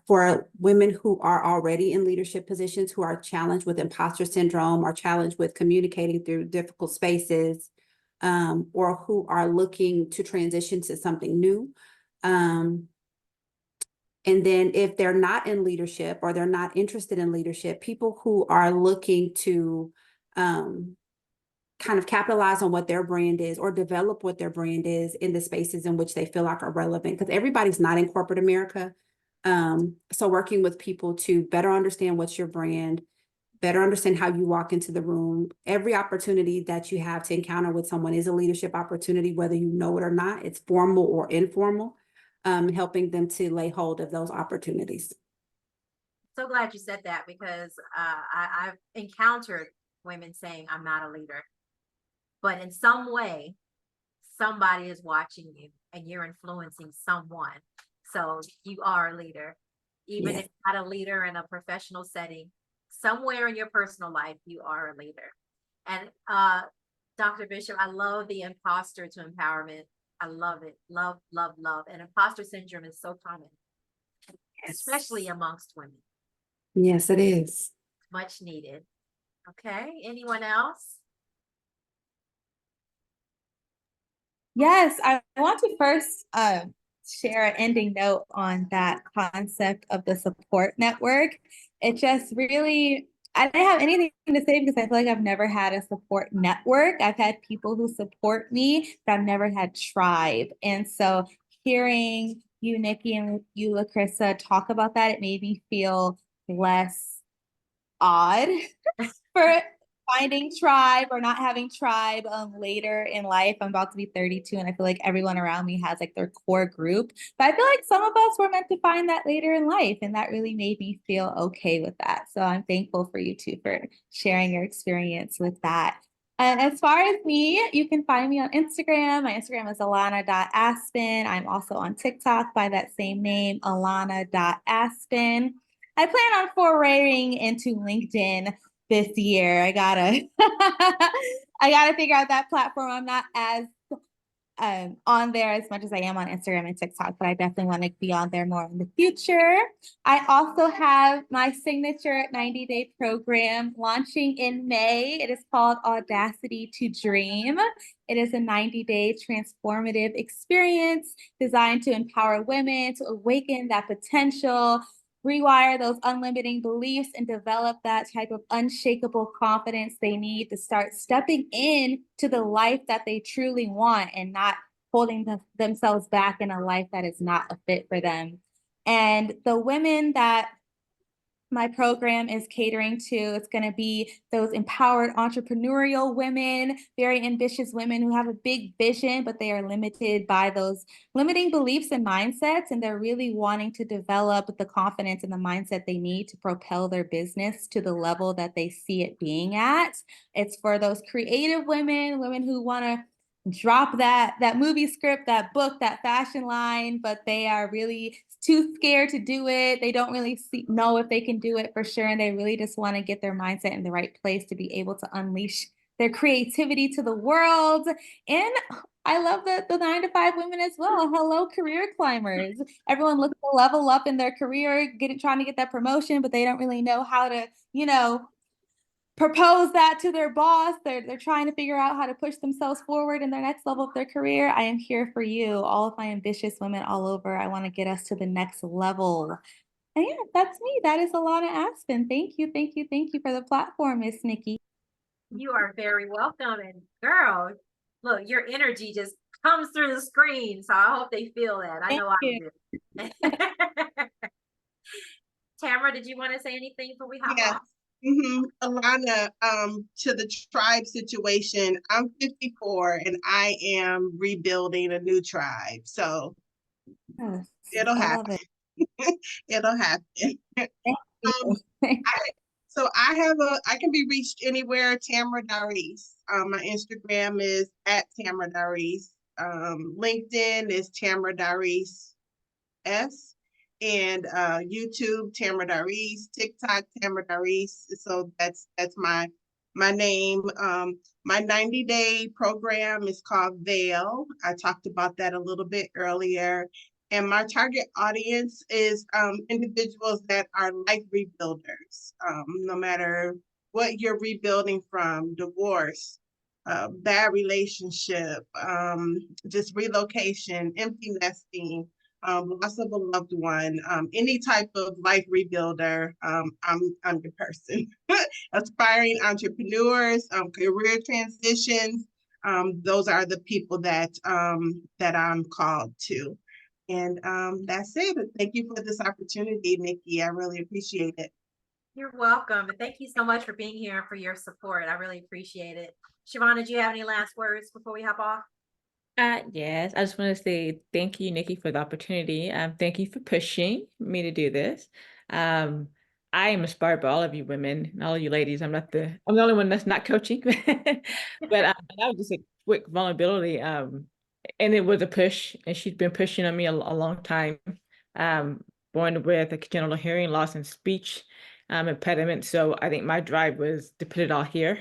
For women who are already in leadership positions, who are challenged with imposter syndrome or challenged with communicating through difficult spaces, or who are looking to transition to something new. And then if they're not in leadership or they're not interested in leadership, people who are looking to kind of capitalize on what their brand is or develop what their brand is in the spaces in which they feel like are relevant, because everybody's not in corporate America. So working with people to better understand what's your brand, better understand how you walk into the room. Every opportunity that you have to encounter with someone is a leadership opportunity, whether you know it or not. It's formal or informal, helping them to lay hold of those opportunities. So glad you said that, because I've encountered women saying, I'm not a leader. But in some way, somebody is watching you and you're influencing someone. So you are a leader. Even if you're not a leader in a professional setting, somewhere in your personal life, you are a leader. And Dr. Bishop, I love the imposter to empowerment. I love it. Love, love, love. And imposter syndrome is so common, especially amongst women. Yes, it is. Much needed. Okay, anyone else? Yes, I want to first share an ending note on that concept of the support network. It just really, I didn't have anything to say because I feel like I've never had a support network. I've had people who support me, but I've never had tribe. And so hearing you, Nikki, and you, LaCrissa, talk about that, it made me feel less odd for finding tribe or not having tribe later in life. I'm about to be 32 and I feel like everyone around me has like their core group, but I feel like some of us were meant to find that later in life, and that really made me feel okay with that. So I'm thankful for you two for sharing your experience with that. And as far as me, you can find me on Instagram. My Instagram is alana.aspen. I'm also on TikTok by that same name, alana.aspen. I plan on foraying into LinkedIn this year. I gotta I gotta figure out that platform. I'm not as on there as much as I am on Instagram and TikTok, but I definitely want to be on there more in the future. I also have my signature 90-day program launching in May. It is called Audacity to Dream. It is a 90-day transformative experience designed to empower women to awaken that potential, rewire those unlimiting beliefs, and develop that type of unshakable confidence they need to start stepping in to the life that they truly want and not holding themselves back in a life that is not a fit for them. And the women that my program is catering to, it's going to be those empowered entrepreneurial women, very ambitious women who have a big vision, but they are limited by those limiting beliefs and mindsets. And they're really wanting to develop the confidence and the mindset they need to propel their business to the level that they see it being at. It's for those creative women, women who want to drop that movie script, that book, that fashion line, but they are really too scared to do it. They don't really know if they can do it for sure. And they really just want to get their mindset in the right place to be able to unleash their creativity to the world. And I love the 9-to-5 women as well. Hello, career climbers. Everyone looks to level up in their career, trying to get that promotion, but they don't really know how to, propose that to their boss. They're trying to figure out how to push themselves forward in their next level of their career. I am here for you, all of my ambitious women all over. I want to get us to the next level. And yeah, that's me. That is Alana Aspen. Thank you, thank you, thank you for the platform, Miss Nikki. You are very welcome. And girl, look, your energy just comes through the screen. So I hope they feel that. I know I do. Tamara, did you want to say anything before we hop off? Alana, to the tribe situation, I'm 54 and I am rebuilding a new tribe. So Yes, it'll happen. It'll happen. I can be reached anywhere, Tamara Daris. My Instagram is at Tamara Daris. LinkedIn is Tamara Daris S. And YouTube, Tamara Daris, TikTok, Tamara Daris. So that's my name. My 90-day program is called Veil. I talked about that a little bit earlier. And my target audience is individuals that are life rebuilders. No matter what you're rebuilding from, divorce, bad relationship, just relocation, empty nesting, loss of a loved one, any type of life rebuilder, I'm your person. Aspiring entrepreneurs, career transitions, those are the people that I'm called to. And that's it. Thank you for this opportunity, Nikki. I really appreciate it. You're welcome. And thank you so much for being here and for your support. I really appreciate it. Siobhan, did you have any last words before we hop off? Yes, I just want to say thank you, Nikki, for the opportunity. Thank you for pushing me to do this. I am inspired by all of you women and all of you ladies. I'm the only one that's not coaching, but that was just a quick vulnerability. And it was a push, and she's been pushing on me a long time. Born with a congenital hearing loss and speech impediment. So I think my drive was to put it all here.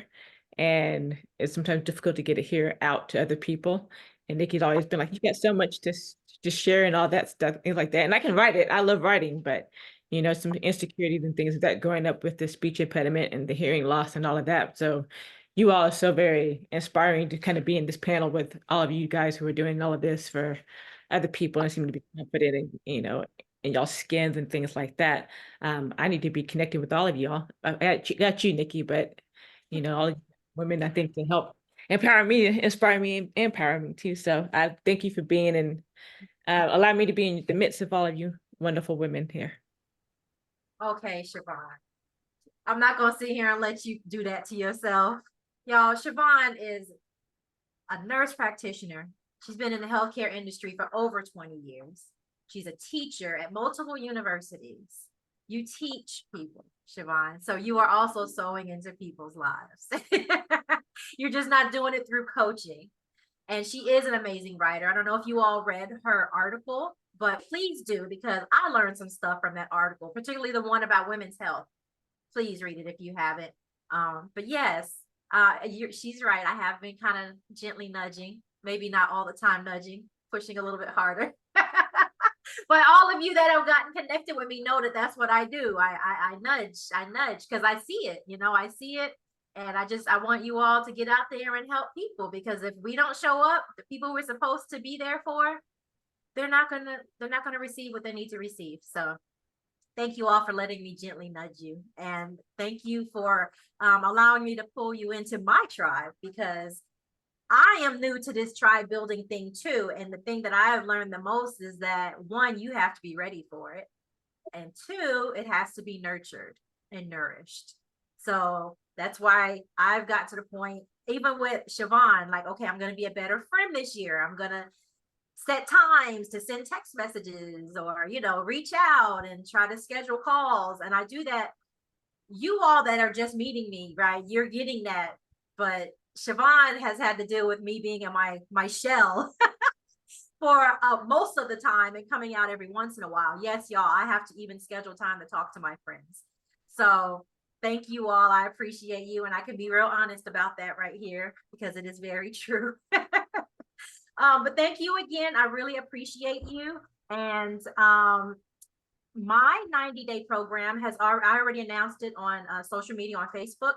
And it's sometimes difficult to get it here out to other people. And Nikki's always been like, you got so much to share and all that stuff, things like that. And I can write it. I love writing, but you know, some insecurities and things like that growing up with the speech impediment and the hearing loss and all of that. So you all are so very inspiring to kind of be in this panel with all of you guys who are doing all of this for other people and seem to be confident in, you know, in y'all skins and things like that. I need to be connected with all of y'all. I got you, Nikki, but you know, all women, I think, to help empower me, inspire me, and empower me too. So I thank you for being and allow me to be in the midst of all of you wonderful women here. Okay, Siobhan. I'm not going to sit here and let you do that to yourself. Y'all, Siobhan is a nurse practitioner. She's been in the healthcare industry for over 20 years. She's a teacher at multiple universities. You teach people, Siobhan. So you are also sewing into people's lives. You're just not doing it through coaching. And she is an amazing writer. I don't know if you all read her article, but please do, because I learned some stuff from that article, particularly the one about women's health. Please read it if you haven't. But yes, she's right. I have been kind of gently nudging, maybe not all the time nudging, pushing a little bit harder. But all of you that have gotten connected with me know that that's what I do. I nudge because I see it, you know, I see it. And I want you all to get out there and help people, because if we don't show up, the people we're supposed to be there for, they're not gonna receive what they need to receive. So thank you all for letting me gently nudge you. And thank you for allowing me to pull you into my tribe, because I am new to this tribe building thing too. And the thing that I have learned the most is that, one, you have to be ready for it. And two, it has to be nurtured and nourished. So that's why I've got to the point, even with Siobhan, like, okay, I'm going to be a better friend this year. I'm going to set times to send text messages or, you know, reach out and try to schedule calls. And I do that. You all that are just meeting me, right? You're getting that. But Siobhan has had to deal with me being in my shell for most of the time and coming out every once in a while. Yes, y'all, I have to even schedule time to talk to my friends. So thank you all. I appreciate you. And I can be real honest about that right here, because it is very true. But thank you again. I really appreciate you. And my 90-day program I already announced it on social media, on Facebook.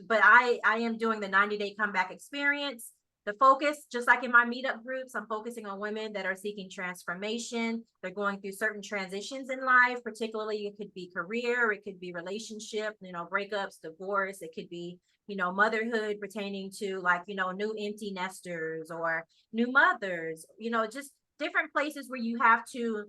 But I am doing the 90-day comeback experience. The focus, just like in my meetup groups, I'm focusing on women that are seeking transformation. They're going through certain transitions in life, particularly it could be career, it could be relationship, you know, breakups, divorce, it could be, you know, motherhood pertaining to, like, you know, new empty nesters or new mothers, you know, just different places where you have to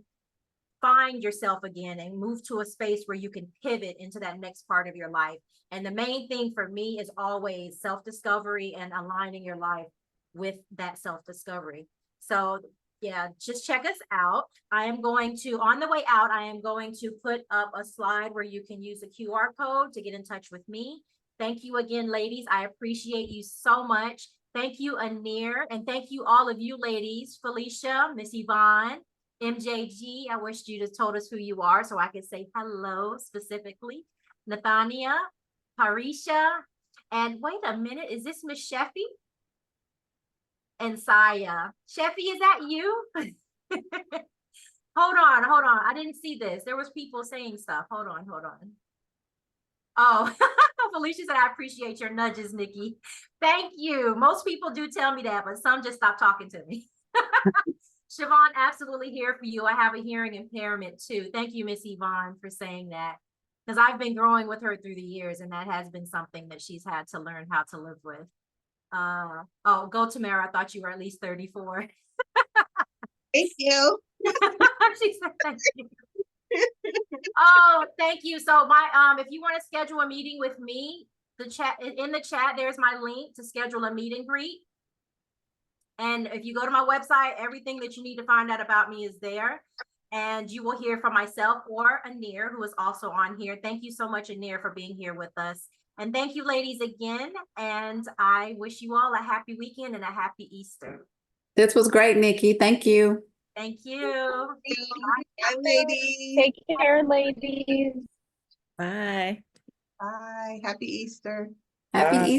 find yourself again and move to a space where you can pivot into that next part of your life. And the main thing for me is always self-discovery and aligning your life with that self-discovery. So yeah, just check us out. I am going to, on the way out, I am going to put up a slide where you can use a QR code to get in touch with me. Thank you again, ladies. I appreciate you so much. Thank you, Anir. And thank you, all of you ladies, Felicia, Miss Yvonne, MJG. I wish you just told us who you are so I could say hello specifically. Nathania, Parisha, and wait a minute, is this Miss Sheffy? And Saya. Sheffy, is that you? Hold on. I didn't see this. There was people saying stuff. Hold on. Oh, Felicia said, I appreciate your nudges, Nikki. Thank you. Most people do tell me that, but some just stop talking to me. Siobhan, absolutely here for you. I have a hearing impairment too. Thank you, Miss Yvonne, for saying that. Because I've been growing with her through the years, and that has been something that she's had to learn how to live with. Oh, go Tamara. I thought you were at least 34. Thank you. She said thank you. Oh, thank you. So my if you want to schedule a meeting with me, the chat in the chat, there's my link to schedule a meet and greet. And if you go to my website, everything that you need to find out about me is there. And you will hear from myself or Anir, who is also on here. Thank you so much, Anir, for being here with us. And thank you, ladies, again. And I wish you all a happy weekend and a happy Easter. This was great, Nikki. Thank you. Thank you. Bye, ladies. Take care, ladies. Bye. Bye. Happy Easter. Happy Bye. Easter.